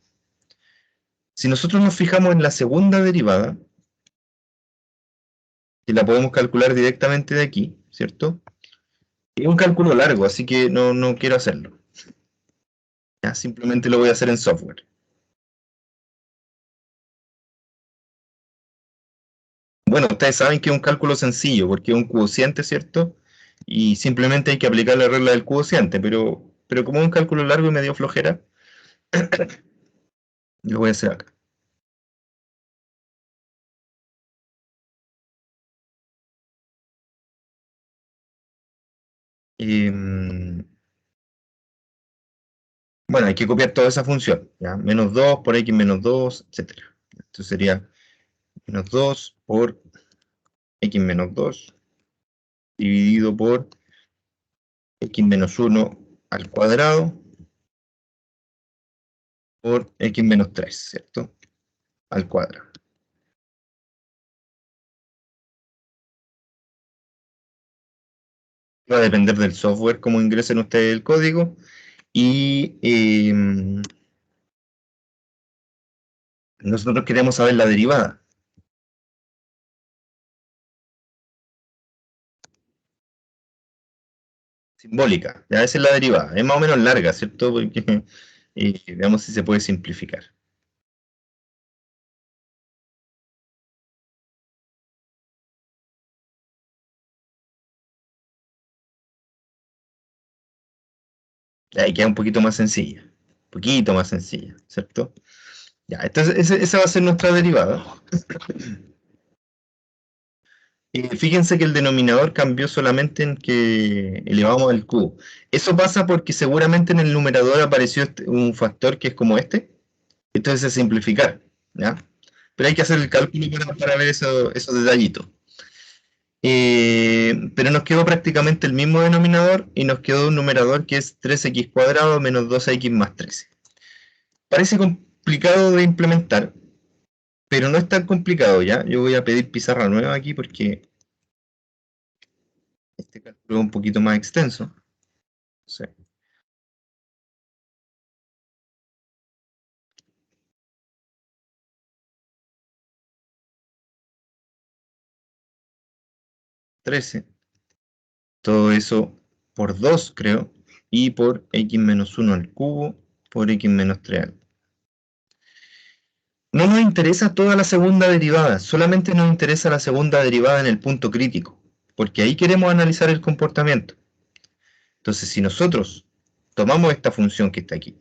Si nosotros nos fijamos en la segunda derivada, que la podemos calcular directamente de aquí, ¿cierto? Es un cálculo largo, así que no quiero hacerlo. Ya, simplemente lo voy a hacer en software. Bueno, ustedes saben que es un cálculo sencillo, porque es un cociente, ¿cierto? Y simplemente hay que aplicar la regla del cociente, pero como es un cálculo largo y medio flojera, lo voy a hacer acá. Bueno, hay que copiar toda esa función, ¿ya? Menos 2 por x menos 2, etcétera. Esto sería menos 2 por x menos 2 dividido por x menos 1 al cuadrado por x menos 3, ¿cierto? Al cuadrado. Va a depender del software, cómo ingresen ustedes el código. Y nosotros queremos saber la derivada. Simbólica. Ya esa es la derivada. Es más o menos larga, ¿cierto? Porque veamos si se puede simplificar. Ahí queda un poquito más sencilla. Un poquito más sencilla, ¿cierto? Ya, entonces esa va a ser nuestra derivada. Fíjense que el denominador cambió solamente en que elevamos el cubo. Eso pasa porque seguramente en el numerador apareció un factor que es como este. Entonces es simplificar, ¿ya? Pero hay que hacer el cálculo para ver esos detallitos. Pero nos quedó prácticamente el mismo denominador y nos quedó un numerador que es 3x cuadrado menos 2x más 13. Parece complicado de implementar, pero no es tan complicado, ¿ya? Yo voy a pedir pizarra nueva aquí porque este cálculo es un poquito más extenso. Sí. 13. Todo eso por 2, creo, y por x menos 1 al cubo por x menos 3 al cubo. No nos interesa toda la segunda derivada, solamente nos interesa la segunda derivada en el punto crítico, porque ahí queremos analizar el comportamiento. Entonces, si nosotros tomamos esta función que está aquí,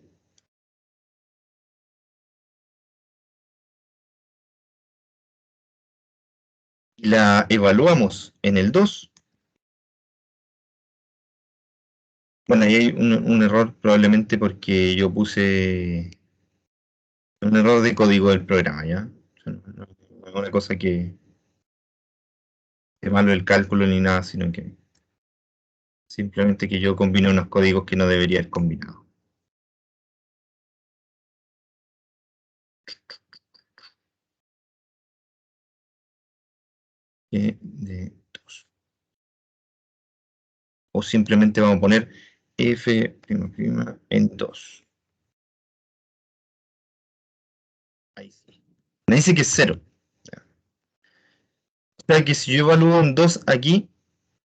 y la evaluamos en el 2, bueno, ahí hay un error probablemente porque yo puse un error de código del programa, ¿ya? O sea, no es una cosa que es malo el cálculo ni nada, sino que simplemente que yo combino unos códigos que no debería haber combinado. De 2. O simplemente vamos a poner f' en 2. Ahí sí. Me dice que es 0. O sea que si yo evalúo un 2 aquí,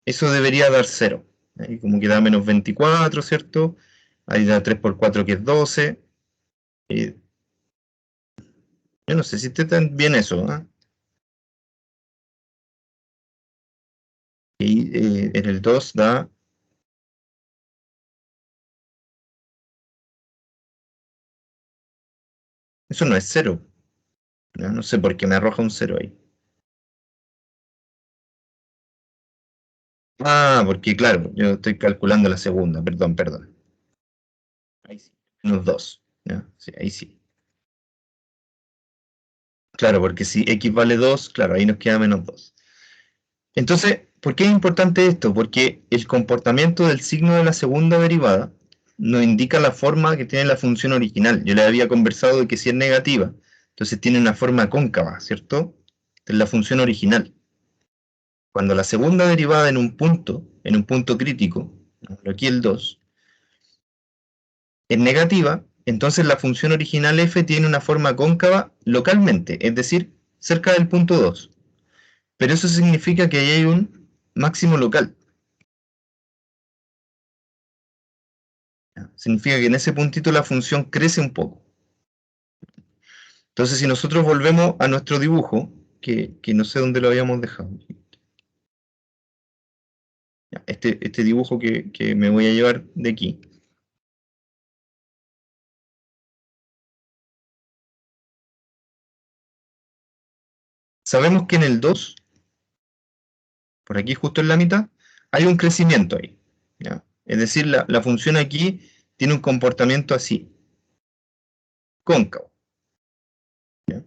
eso debería dar 0. Ahí como que da menos 24, ¿cierto? Ahí da 3 por 4 que es 12. Eh, yo no sé si está tan bien eso, ¿eh? Y en el 2 da... Eso no es 0. ¿Ya? No sé por qué me arroja un 0 ahí. Ah, porque claro, yo estoy calculando la segunda, perdón. Ahí sí, menos 2. ¿Ya? Sí, ahí sí. Claro, porque si x vale 2, claro, ahí nos queda menos 2. Entonces, ¿por qué es importante esto? Porque el comportamiento del signo de la segunda derivada nos indica la forma que tiene la función original. Yo le había conversado de que si es negativa, entonces tiene una forma cóncava, ¿cierto? Es la función original. Cuando la segunda derivada en un punto crítico, aquí el 2, es negativa, entonces la función original f tiene una forma cóncava localmente, es decir, cerca del punto 2. Pero eso significa que ahí hay un máximo local. Significa que en ese puntito la función crece un poco. Entonces, si nosotros volvemos a nuestro dibujo, que no sé dónde lo habíamos dejado. Este dibujo que me voy a llevar de aquí. Sabemos que en el 2, por aquí justo en la mitad, hay un crecimiento ahí. ¿Ya? Es decir, la función aquí tiene un comportamiento así, cóncavo. ¿Ya?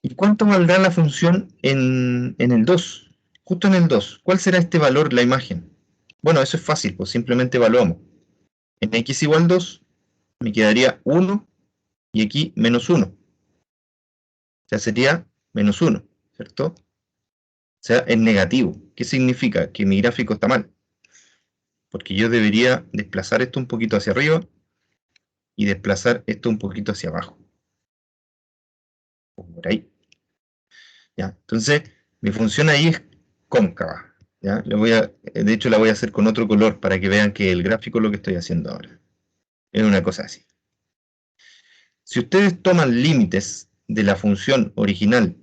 ¿Y cuánto valdrá la función en el 2? Justo en el 2. ¿Cuál será este valor, la imagen? Bueno, eso es fácil, pues simplemente evaluamos. En x igual 2 me quedaría 1 y aquí menos 1. O sea, sería menos 1, ¿cierto? O sea, es negativo. ¿Qué significa? Que mi gráfico está mal. Porque yo debería desplazar esto un poquito hacia arriba y desplazar esto un poquito hacia abajo. Por ahí. ¿Ya? Entonces, mi función ahí es cóncava. ¿Ya? De hecho, la voy a hacer con otro color para que vean que el gráfico es lo que estoy haciendo ahora. Es una cosa así. Si ustedes toman límites de la función original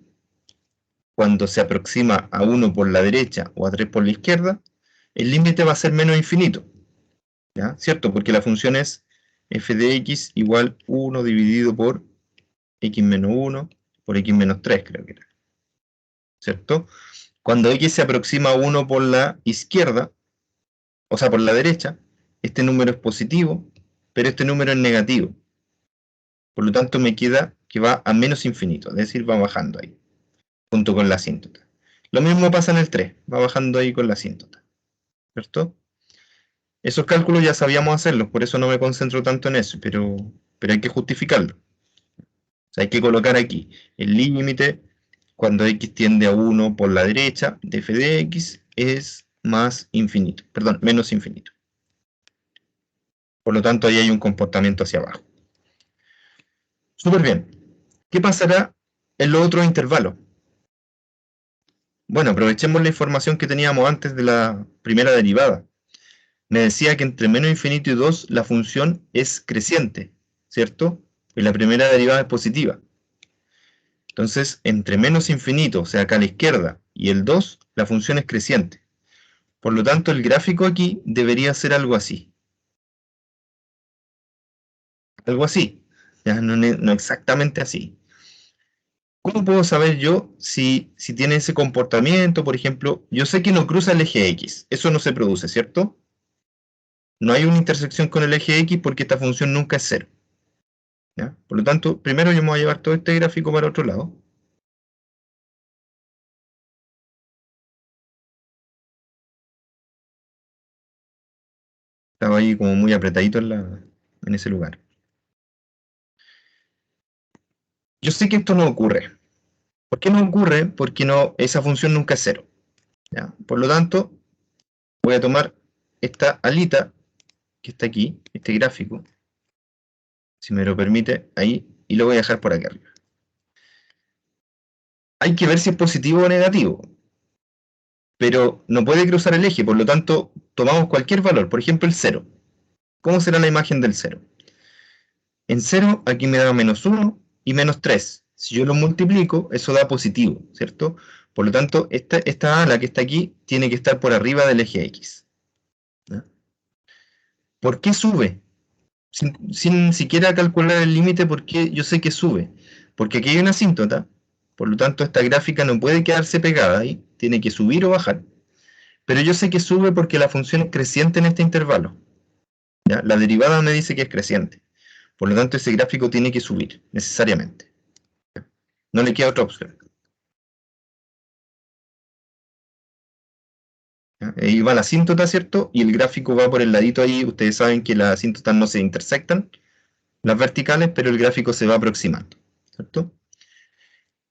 cuando se aproxima a 1 por la derecha o a 3 por la izquierda, el límite va a ser menos infinito. ¿Ya? ¿Cierto? Porque la función es f de x igual 1 dividido por x menos 1 por x menos 3, creo que era. ¿Cierto? Cuando x se aproxima a 1 por la izquierda, o sea, por la derecha, este número es positivo, pero este número es negativo. Por lo tanto, me queda que va a menos infinito, es decir, va bajando ahí, junto con la asíntota. Lo mismo pasa en el 3, va bajando ahí con la asíntota. ¿Cierto? Esos cálculos ya sabíamos hacerlos, por eso no me concentro tanto en eso, pero hay que justificarlo. O sea, hay que colocar aquí el límite cuando x tiende a 1 por la derecha de f de x es más infinito, perdón, menos infinito. Por lo tanto, ahí hay un comportamiento hacia abajo. Súper bien. ¿Qué pasará en los otros intervalos? Bueno, aprovechemos la información que teníamos antes de la primera derivada. Me decía que entre menos infinito y 2 la función es creciente, ¿cierto? Y la primera derivada es positiva. Entonces, entre menos infinito, o sea, acá a la izquierda, y el 2, la función es creciente. Por lo tanto, el gráfico aquí debería ser algo así. Algo así. Ya, no exactamente así. ¿Cómo puedo saber yo si tiene ese comportamiento? Por ejemplo, yo sé que no cruza el eje X, eso no se produce, ¿cierto? No hay una intersección con el eje X porque esta función nunca es cero, ¿ya? Por lo tanto, primero yo me voy a llevar todo este gráfico para otro lado. Estaba ahí como muy apretadito en ese lugar. Yo sé que esto no ocurre. ¿Por qué no ocurre? Porque esa función nunca es cero, ¿ya? Por lo tanto, voy a tomar esta alita que está aquí, este gráfico, si me lo permite, ahí, y lo voy a dejar por acá arriba. Hay que ver si es positivo o negativo, pero no puede cruzar el eje, por lo tanto, tomamos cualquier valor, por ejemplo el 0. ¿Cómo será la imagen del 0? En 0, aquí me da -1 y -3. Si yo lo multiplico, eso da positivo, ¿cierto? Por lo tanto, esta ala que está aquí tiene que estar por arriba del eje X, ¿no? ¿Por qué sube? Sin siquiera calcular el límite, ¿por qué yo sé que sube? Porque aquí hay una asíntota, por lo tanto esta gráfica no puede quedarse pegada ahí, tiene que subir o bajar. Pero yo sé que sube porque la función es creciente en este intervalo, ¿ya? La derivada me dice que es creciente. Por lo tanto, ese gráfico tiene que subir, necesariamente. No le queda otra opción. ¿Ya? Ahí va la asíntota, ¿cierto? Y el gráfico va por el ladito ahí. Ustedes saben que las asíntotas no se intersectan, las verticales, pero el gráfico se va aproximando, ¿cierto?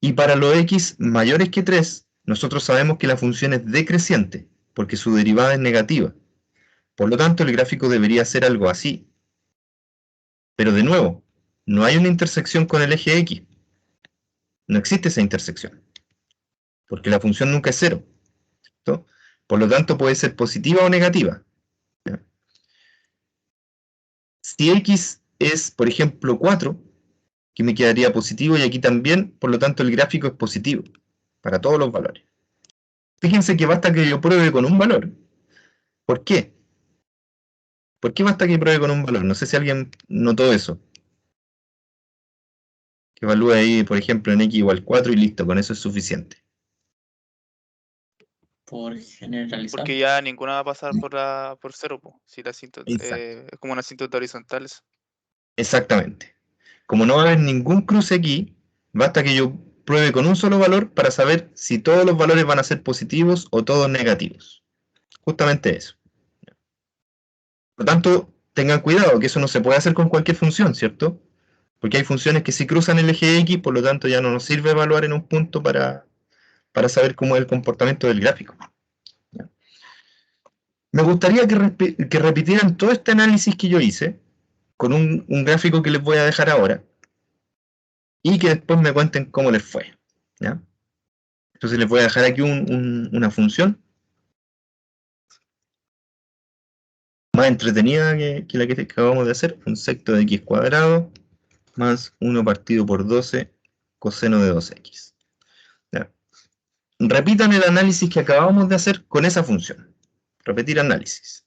Y para los x mayores que 3, nosotros sabemos que la función es decreciente, porque su derivada es negativa. Por lo tanto, el gráfico debería ser algo así. Pero de nuevo, no hay una intersección con el eje x. No existe esa intersección, porque la función nunca es cero, ¿cierto? Por lo tanto, puede ser positiva o negativa, ¿ya? Si x es, por ejemplo, 4, que me quedaría positivo, y aquí también, por lo tanto, el gráfico es positivo para todos los valores. Fíjense que basta que yo pruebe con un valor. ¿Por qué? ¿Por qué basta que pruebe con un valor? No sé si alguien notó eso. Que evalúe ahí, por ejemplo, en x igual 4 y listo, con eso es suficiente. Por generalizar. Porque ya ninguna va a pasar por cero, po. Si la Exacto. es como una asíntota horizontal. Exactamente. Como no va a haber ningún cruce aquí, basta que yo pruebe con un solo valor para saber si todos los valores van a ser positivos o todos negativos. Justamente eso. Por lo tanto, tengan cuidado que eso no se puede hacer con cualquier función, ¿cierto? Porque hay funciones que sí cruzan el eje X, por lo tanto ya no nos sirve evaluar en un punto para saber cómo es el comportamiento del gráfico. ¿Ya? Me gustaría que repitieran todo este análisis que yo hice con un gráfico que les voy a dejar ahora y que después me cuenten cómo les fue, ¿ya? Entonces les voy a dejar aquí una función más entretenida que la que acabamos de hacer, un secto de x cuadrado más 1 partido por 12 coseno de 2x. ¿Ya? Repitan el análisis que acabamos de hacer con esa función. Repetir análisis.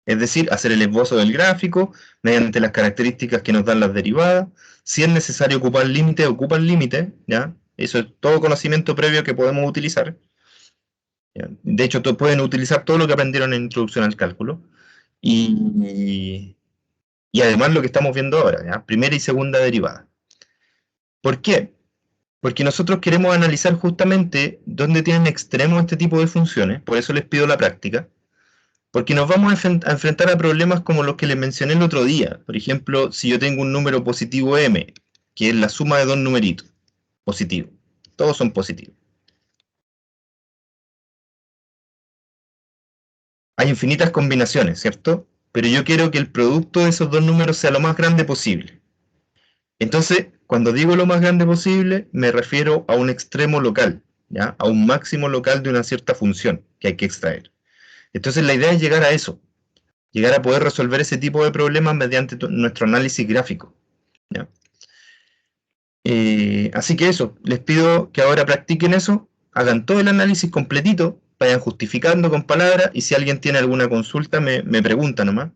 Es decir, hacer el esbozo del gráfico mediante las características que nos dan las derivadas. Si es necesario ocupar límite, ocupa el límite, ¿ya? Eso es todo conocimiento previo que podemos utilizar, ¿ya? De hecho, pueden utilizar todo lo que aprendieron en Introducción al Cálculo. Y además lo que estamos viendo ahora, ¿ya? Primera y segunda derivada. ¿Por qué? Porque nosotros queremos analizar justamente dónde tienen extremos este tipo de funciones, por eso les pido la práctica, porque nos vamos a enfrentar a problemas como los que les mencioné el otro día. Por ejemplo, si yo tengo un número positivo m, que es la suma de dos numeritos, positivo. Todos son positivos. Hay infinitas combinaciones, ¿cierto? Pero yo quiero que el producto de esos dos números sea lo más grande posible. Entonces, cuando digo lo más grande posible, me refiero a un extremo local, ¿ya? A un máximo local de una cierta función que hay que extraer. Entonces, la idea es llegar a eso, llegar a poder resolver ese tipo de problemas mediante nuestro análisis gráfico, ¿ya? Así que eso, les pido que ahora practiquen eso, hagan todo el análisis completito, vayan justificando con palabras y si alguien tiene alguna consulta me pregunta nomás.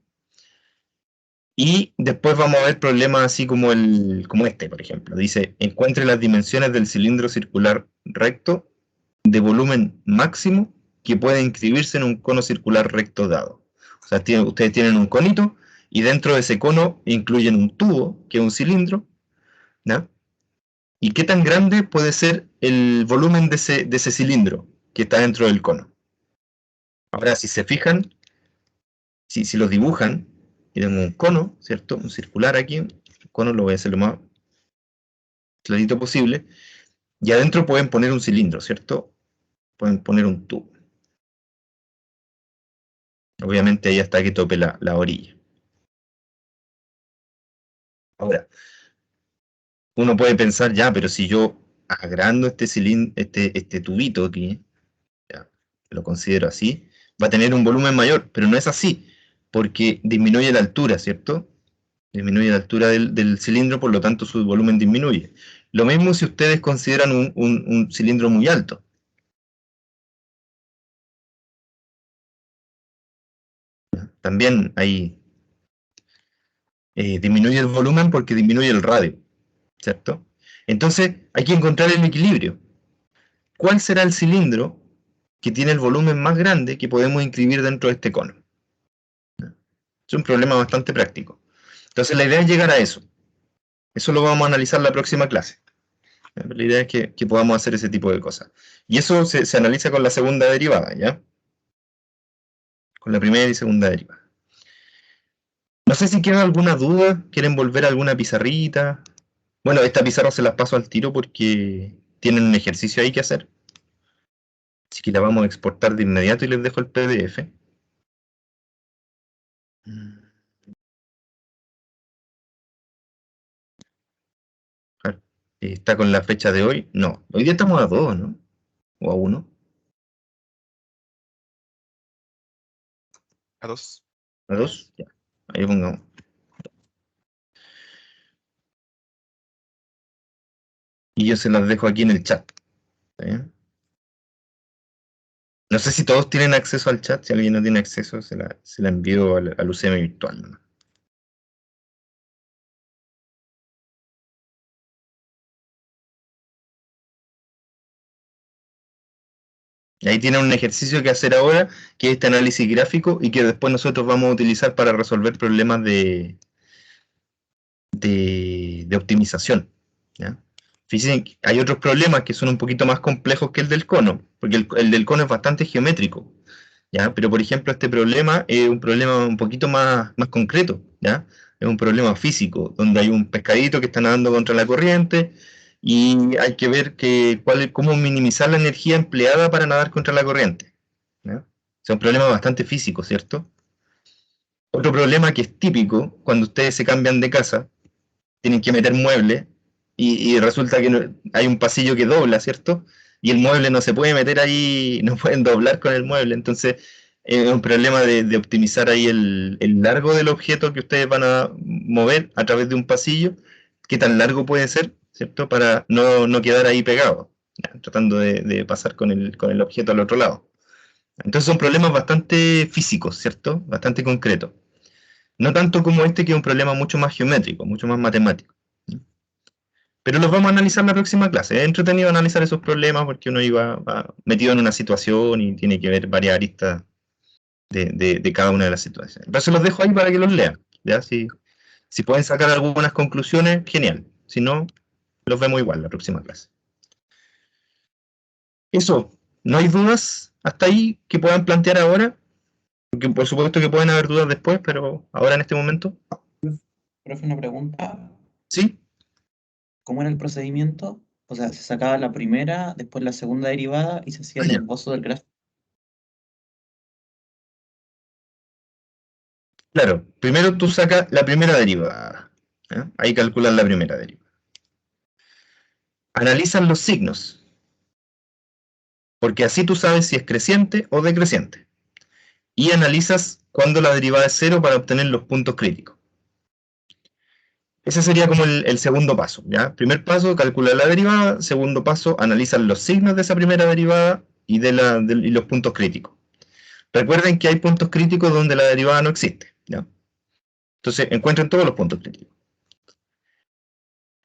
Y después vamos a ver problemas así como este, por ejemplo. Dice, encuentre las dimensiones del cilindro circular recto de volumen máximo que puede inscribirse en un cono circular recto dado. O sea, ustedes tienen un conito y dentro de ese cono incluyen un tubo, que es un cilindro, ¿no? ¿Y qué tan grande puede ser el volumen de ese cilindro que está dentro del cono? Ahora, si se fijan, si lo dibujan, tienen un cono, ¿cierto? Un circular aquí, un cono lo voy a hacer lo más clarito posible, y adentro pueden poner un cilindro, ¿cierto? Pueden poner un tubo. Obviamente ahí hasta que tope la orilla. Ahora, uno puede pensar, ya, pero si yo agrando este cilindro, este tubito aquí, ya, lo considero así, va a tener un volumen mayor, pero no es así, porque disminuye la altura, ¿cierto? Disminuye la altura del cilindro, por lo tanto su volumen disminuye. Lo mismo si ustedes consideran un cilindro muy alto. También ahí disminuye el volumen porque disminuye el radio, ¿cierto? Entonces hay que encontrar el equilibrio. ¿Cuál será el cilindro que tiene el volumen más grande que podemos inscribir dentro de este cono? Es un problema bastante práctico. Entonces la idea es llegar a eso. Eso lo vamos a analizar la próxima clase. La idea es que podamos hacer ese tipo de cosas. Y eso se analiza con la segunda derivada, ¿ya? Con la primera y segunda derivada. No sé si queda alguna duda, quieren volver a alguna pizarrita. Bueno, esta pizarra se las paso al tiro porque tienen un ejercicio ahí que hacer. Así que la vamos a exportar de inmediato y les dejo el PDF. ¿Está con la fecha de hoy? No, hoy día estamos a 2, ¿no? O a 1. A 2. ¿A 2? Ya, ahí pongamos. Y yo se las dejo aquí en el chat. ¿Sí? No sé si todos tienen acceso al chat. Si alguien no tiene acceso, se la envío al UCM virtual, ¿no? Y ahí tienen un ejercicio que hacer ahora, que es este análisis gráfico y que después nosotros vamos a utilizar para resolver problemas de optimización, ¿ya? Fíjense que hay otros problemas que son un poquito más complejos que el del cono, porque el del cono es bastante geométrico, ¿ya? Pero por ejemplo este problema es un problema un poquito más concreto, ¿ya? Es un problema físico, donde hay un pescadito que está nadando contra la corriente y hay que ver cómo minimizar la energía empleada para nadar contra la corriente, ¿ya? O sea, un problema bastante físico, ¿cierto? Otro problema que es típico cuando ustedes se cambian de casa, tienen que meter muebles y resulta que hay un pasillo que dobla, ¿cierto? Y el mueble no se puede meter ahí, no pueden doblar con el mueble, entonces es un problema de optimizar ahí el largo del objeto que ustedes van a mover a través de un pasillo, qué tan largo puede ser, ¿cierto? Para no quedar ahí pegado, ¿ya? Tratando de pasar con el objeto al otro lado. Entonces son problemas bastante físicos, ¿cierto? Bastante concretos. No tanto como este, que es un problema mucho más geométrico, mucho más matemático. Pero los vamos a analizar la próxima clase. Es entretenido analizar esos problemas porque uno va metido en una situación y tiene que ver varias aristas de cada una de las situaciones. Entonces los dejo ahí para que los lean. ¿Ya? Si pueden sacar algunas conclusiones, genial. Si no, los vemos igual la próxima clase. Eso, no hay dudas hasta ahí que puedan plantear ahora. Porque por supuesto que pueden haber dudas después, pero ahora en este momento, Profe, una pregunta. sí. ¿Cómo era el procedimiento? O sea, se sacaba la primera, después la segunda derivada y se hacía el Ya. esbozo del gráfico. Claro, primero tú sacas la primera derivada. ¿Ya? Ahí calculas la primera derivada. Analizas los signos, porque así tú sabes si es creciente o decreciente. Y analizas cuándo la derivada es cero para obtener los puntos críticos. Ese sería como el segundo paso, ¿ya? Primer paso, calcula la derivada. Segundo paso, analizas los signos de esa primera derivada y los puntos críticos. Recuerden que hay puntos críticos donde la derivada no existe, ¿ya? Entonces encuentran todos los puntos críticos.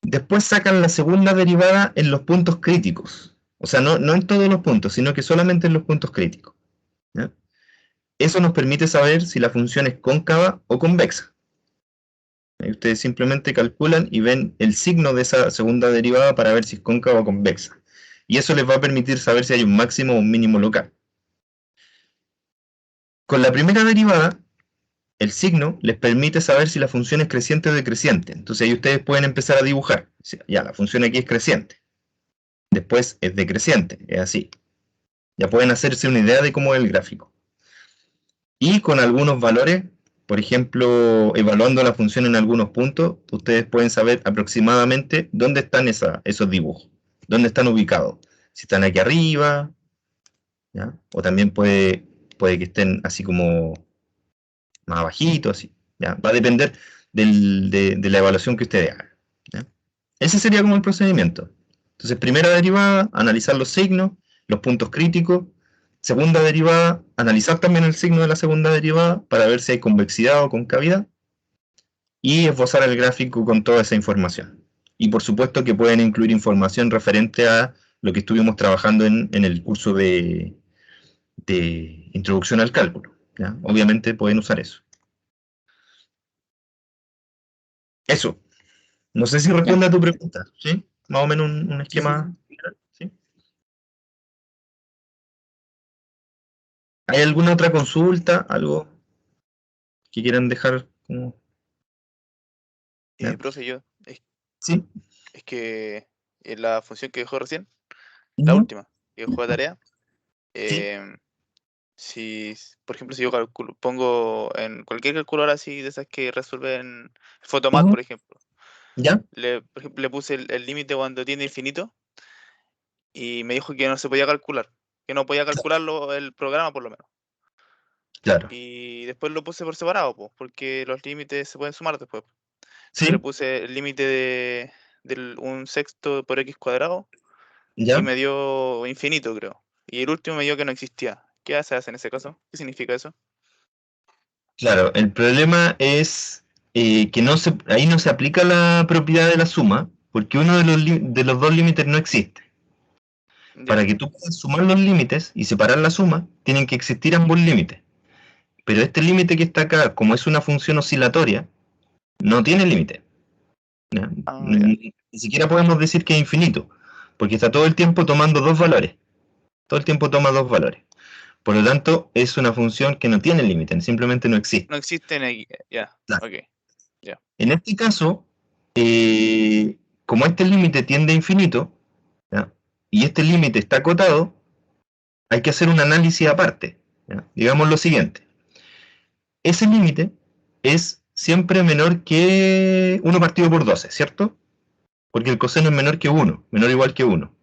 Después sacan la segunda derivada en los puntos críticos. O sea, no en todos los puntos, sino que solamente en los puntos críticos. ¿Ya? Eso nos permite saber si la función es cóncava o convexa. Ahí ustedes simplemente calculan y ven el signo de esa segunda derivada para ver si es cóncava o convexa. Y eso les va a permitir saber si hay un máximo o un mínimo local. Con la primera derivada, el signo les permite saber si la función es creciente o decreciente. Entonces ahí ustedes pueden empezar a dibujar. Ya, la función aquí es creciente. Después es decreciente, es así. Ya pueden hacerse una idea de cómo es el gráfico. Y con algunos valores, por ejemplo, evaluando la función en algunos puntos, ustedes pueden saber aproximadamente dónde están esos dibujos, dónde están ubicados. Si están aquí arriba, ¿ya? O también puede que estén así como más abajito, así. ¿Ya? Va a depender de la evaluación que ustedes hagan. ¿Ya? Ese sería como el procedimiento. Entonces, primera derivada, analizar los signos, los puntos críticos. Segunda derivada, analizar también el signo de la segunda derivada para ver si hay convexidad o concavidad. Y esbozar el gráfico con toda esa información. Y por supuesto que pueden incluir información referente a lo que estuvimos trabajando en el curso de introducción al cálculo. ¿Ya? Obviamente pueden usar eso. Eso. No sé si responde a tu pregunta, ¿sí? Más o menos un esquema. ¿Sí? ¿Hay alguna otra consulta? ¿Algo que quieran dejar como...? ¿Ya? Profe, ¿Sí? es que en la función que dejó recién, la Ujú. última, que dejó de tarea, Sí. em, por ejemplo, si yo pongo en cualquier calculadora así de esas que resuelven Photomath, Ujú. por ejemplo, ¿Ya? por ejemplo, le puse el límite cuando tiene infinito y me dijo que no se podía calcular, que no podía calcularlo el programa por lo menos. Claro. Y después lo puse por separado, pues, porque los límites se pueden sumar después. Entonces le ¿Sí? puse el límite de un sexto por x cuadrado y ¿Ya? me dio infinito, creo. Y el último me dio que no existía. ¿Qué se hace en ese caso? ¿Qué significa eso? Claro, el problema es que ahí no se aplica la propiedad de la suma, porque uno de los dos límites no existe. Para Ya. que tú puedas sumar los límites y separar la suma, tienen que existir ambos límites. Pero este límite que está acá, como es una función oscilatoria, no tiene límite. ¿Ya? Ah, ya. Ni siquiera podemos decir que es infinito, porque está todo el tiempo tomando dos valores. Todo el tiempo toma dos valores. Por lo tanto, es una función que no tiene límite, simplemente no existe. No existen aquí. Ya. Claro. Ok. Ya. En este caso, como este límite tiende a infinito, ¿ya? Y este límite está acotado, hay que hacer un análisis aparte. ¿Ya? Digamos lo siguiente. Ese límite es siempre menor que 1 partido por 12, ¿cierto? Porque el coseno es menor que 1, menor o igual que 1.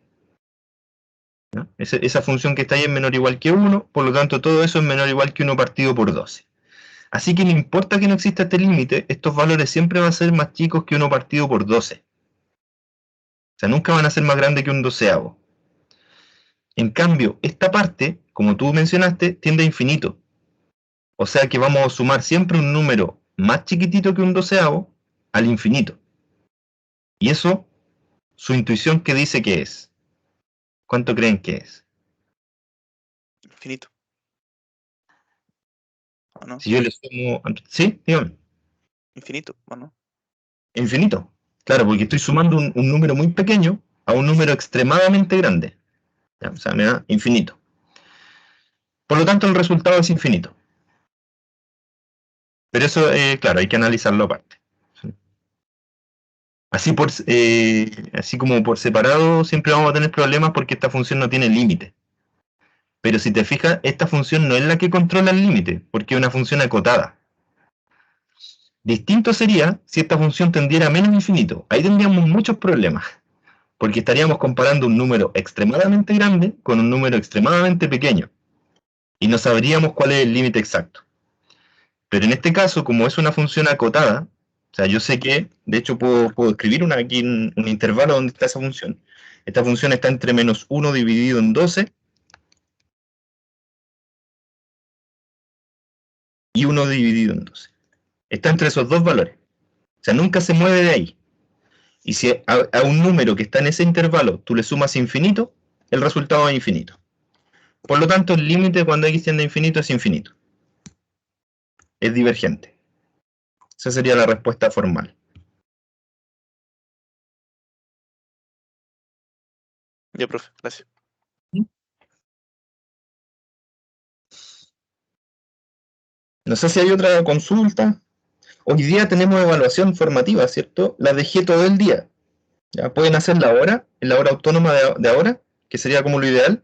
¿Ya? Esa función que está ahí es menor o igual que 1, por lo tanto todo eso es menor o igual que 1 partido por 12. Así que no importa que no exista este límite, estos valores siempre van a ser más chicos que 1 partido por 12. O sea, nunca van a ser más grandes que un doceavo. En cambio, esta parte, como tú mencionaste, tiende a infinito. O sea que vamos a sumar siempre un número más chiquitito que un doceavo al infinito. Y eso, su intuición, ¿qué dice que es? ¿Cuánto creen que es? Infinito. ¿O no? Si yo le sumo... ¿Sí? Dígame. Infinito, ¿o no? Infinito. Claro, porque estoy sumando un número muy pequeño a un número extremadamente grande. ¿Ya? O sea, me da infinito. Por lo tanto, el resultado es infinito. Pero eso, claro, hay que analizarlo aparte. ¿Sí? Así como por separado, siempre vamos a tener problemas porque esta función no tiene límite. Pero si te fijas, esta función no es la que controla el límite, porque es una función acotada. Distinto sería si esta función tendiera a menos infinito. Ahí tendríamos muchos problemas, porque estaríamos comparando un número extremadamente grande con un número extremadamente pequeño, y no sabríamos cuál es el límite exacto. Pero en este caso, como es una función acotada, o sea, yo sé que, de hecho, puedo escribir aquí un intervalo donde está esa función. Esta función está entre menos 1 dividido en 12 y 1 dividido en 12. Está entre esos dos valores. O sea, nunca se mueve de ahí. Y si a un número que está en ese intervalo tú le sumas infinito, el resultado es infinito. Por lo tanto, el límite cuando x tiende a infinito es infinito. Es divergente. Esa sería la respuesta formal. Ya, profe, gracias. No sé si hay otra consulta. Hoy día tenemos evaluación formativa, ¿cierto? La dejé todo el día. ¿Ya? Pueden hacerla ahora, en la hora autónoma de ahora, que sería como lo ideal,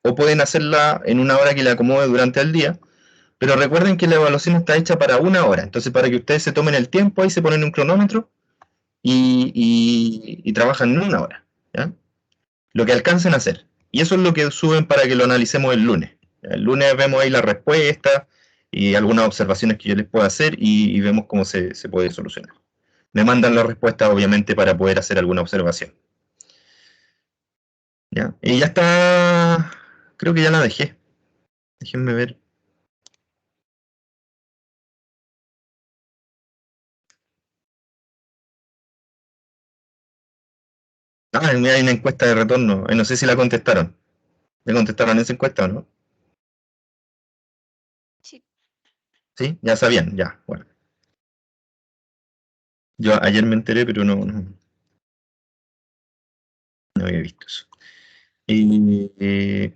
o pueden hacerla en una hora que le acomode durante el día, pero recuerden que la evaluación está hecha para una hora, entonces para que ustedes se tomen el tiempo, ahí se ponen un cronómetro y trabajan en una hora, ¿ya? Lo que alcancen a hacer. Y eso es lo que suben para que lo analicemos el lunes. El lunes vemos ahí la respuesta y algunas observaciones que yo les pueda hacer y vemos cómo se puede solucionar. Me mandan la respuesta, obviamente, para poder hacer alguna observación. ¿Ya? Y ya está, creo que ya la dejé. Déjenme ver. Ah, mira, hay una encuesta de retorno. No sé si la contestaron. ¿Le contestaron esa encuesta o no? Sí. Sí, ya sabían, ya, bueno. Yo ayer me enteré, pero no había visto eso. Es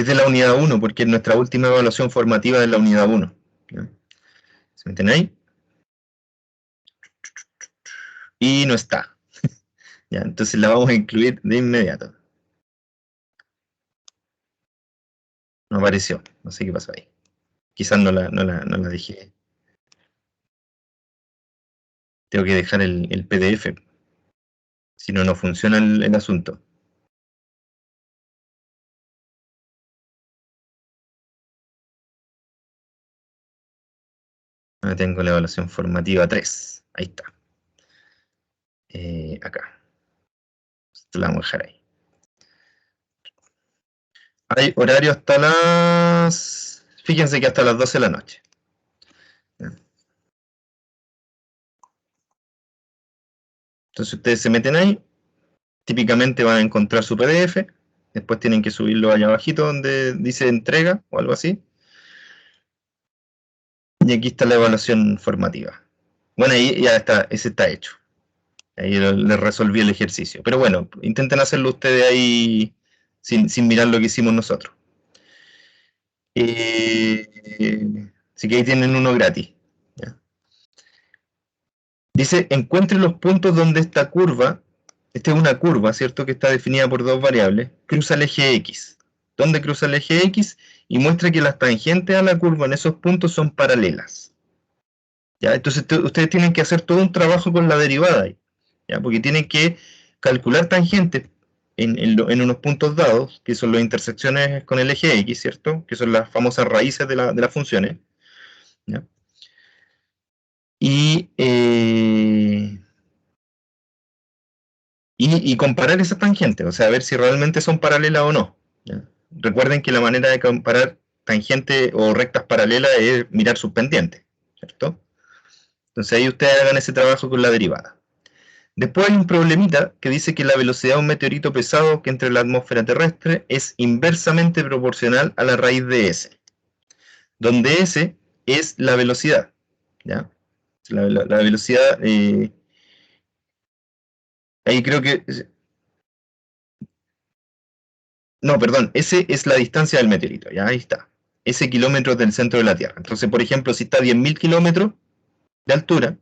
de la unidad 1, porque es nuestra última evaluación formativa de la unidad 1. ¿Ya? ¿Se meten ahí? Y no está. ¿Ya? Entonces la vamos a incluir de inmediato. No apareció, no sé qué pasó ahí. Quizás no la dejé. Tengo que dejar el PDF. Si no, no funciona el asunto. Ahora tengo la evaluación formativa 3. Ahí está. Acá. Esto la vamos a dejar ahí. Hay horario hasta las... Fíjense que hasta las 12 de la noche. Entonces ustedes se meten ahí. Típicamente van a encontrar su PDF. Después tienen que subirlo allá abajito donde dice entrega o algo así. Y aquí está la evaluación formativa. Bueno, ahí ya está, ese está hecho. Ahí les resolví el ejercicio. Pero bueno, intenten hacerlo ustedes ahí sin mirar lo que hicimos nosotros. Así que ahí tienen uno gratis. ¿Ya? Dice, encuentre los puntos donde esta curva, esta es una curva, ¿cierto? Que está definida por dos variables, cruza el eje X. ¿Dónde cruza el eje X? Y muestra que las tangentes a la curva en esos puntos son paralelas. ¿Ya? Entonces ustedes tienen que hacer todo un trabajo con la derivada ahí, ¿ya? Porque tienen que calcular tangentes en unos puntos dados, que son las intersecciones con el eje X, ¿cierto? Que son las famosas raíces de las funciones. ¿Ya? Y comparar esas tangentes, o sea, ver si realmente son paralelas o no. ¿Ya? Recuerden que la manera de comparar tangentes o rectas paralelas es mirar sus pendientes, ¿cierto? Entonces ahí ustedes hagan ese trabajo con la derivada. Después hay un problemita que dice que la velocidad de un meteorito pesado que entra en la atmósfera terrestre es inversamente proporcional a la raíz de S, donde S es la velocidad, ¿ya? La velocidad, ahí creo que... No, perdón, S es la distancia del meteorito, ya ahí está. S kilómetros del centro de la Tierra. Entonces, por ejemplo, si está a 10.000 kilómetros de altura,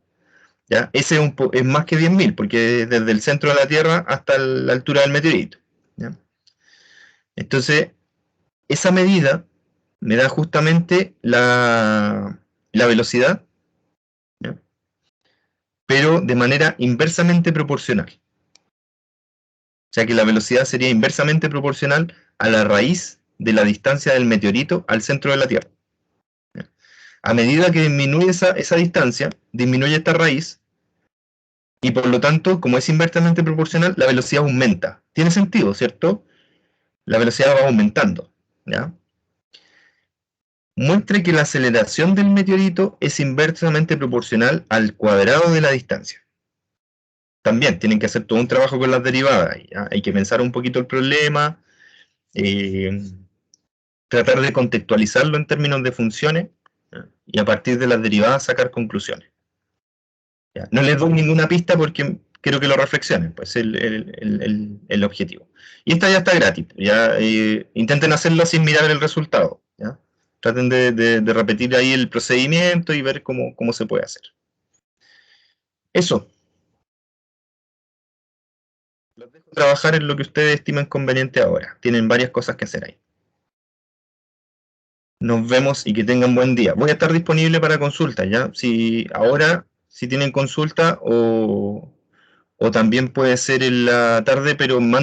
¿ya? S es más que 10.000, porque es desde el centro de la Tierra hasta la altura del meteorito, ¿ya? Entonces, esa medida me da justamente la velocidad, ¿ya? Pero de manera inversamente proporcional. O sea que la velocidad sería inversamente proporcional a la raíz de la distancia del meteorito al centro de la Tierra. A medida que disminuye esa distancia, disminuye esta raíz, y por lo tanto, como es inversamente proporcional, la velocidad aumenta. Tiene sentido, ¿cierto? La velocidad va aumentando, ¿ya? muestre que la aceleración del meteorito es inversamente proporcional al cuadrado de la distancia. También tienen que hacer todo un trabajo con las derivadas. ¿Ya? Hay que pensar un poquito el problema, tratar de contextualizarlo en términos de funciones, ¿ya? Y a partir de las derivadas sacar conclusiones. ¿Ya? No les doy ninguna pista porque quiero que lo reflexionen, pues es el objetivo. Y esta ya está gratis, ya intenten hacerlo sin mirar el resultado, ¿ya? Traten de repetir ahí el procedimiento y ver cómo se puede hacer. Eso. Los dejo trabajar en lo que ustedes estimen conveniente ahora. Tienen varias cosas que hacer ahí. Nos vemos y que tengan buen día. Voy a estar disponible para consultas, ¿ya? Si ahora, si tienen consulta o también puede ser en la tarde, pero manden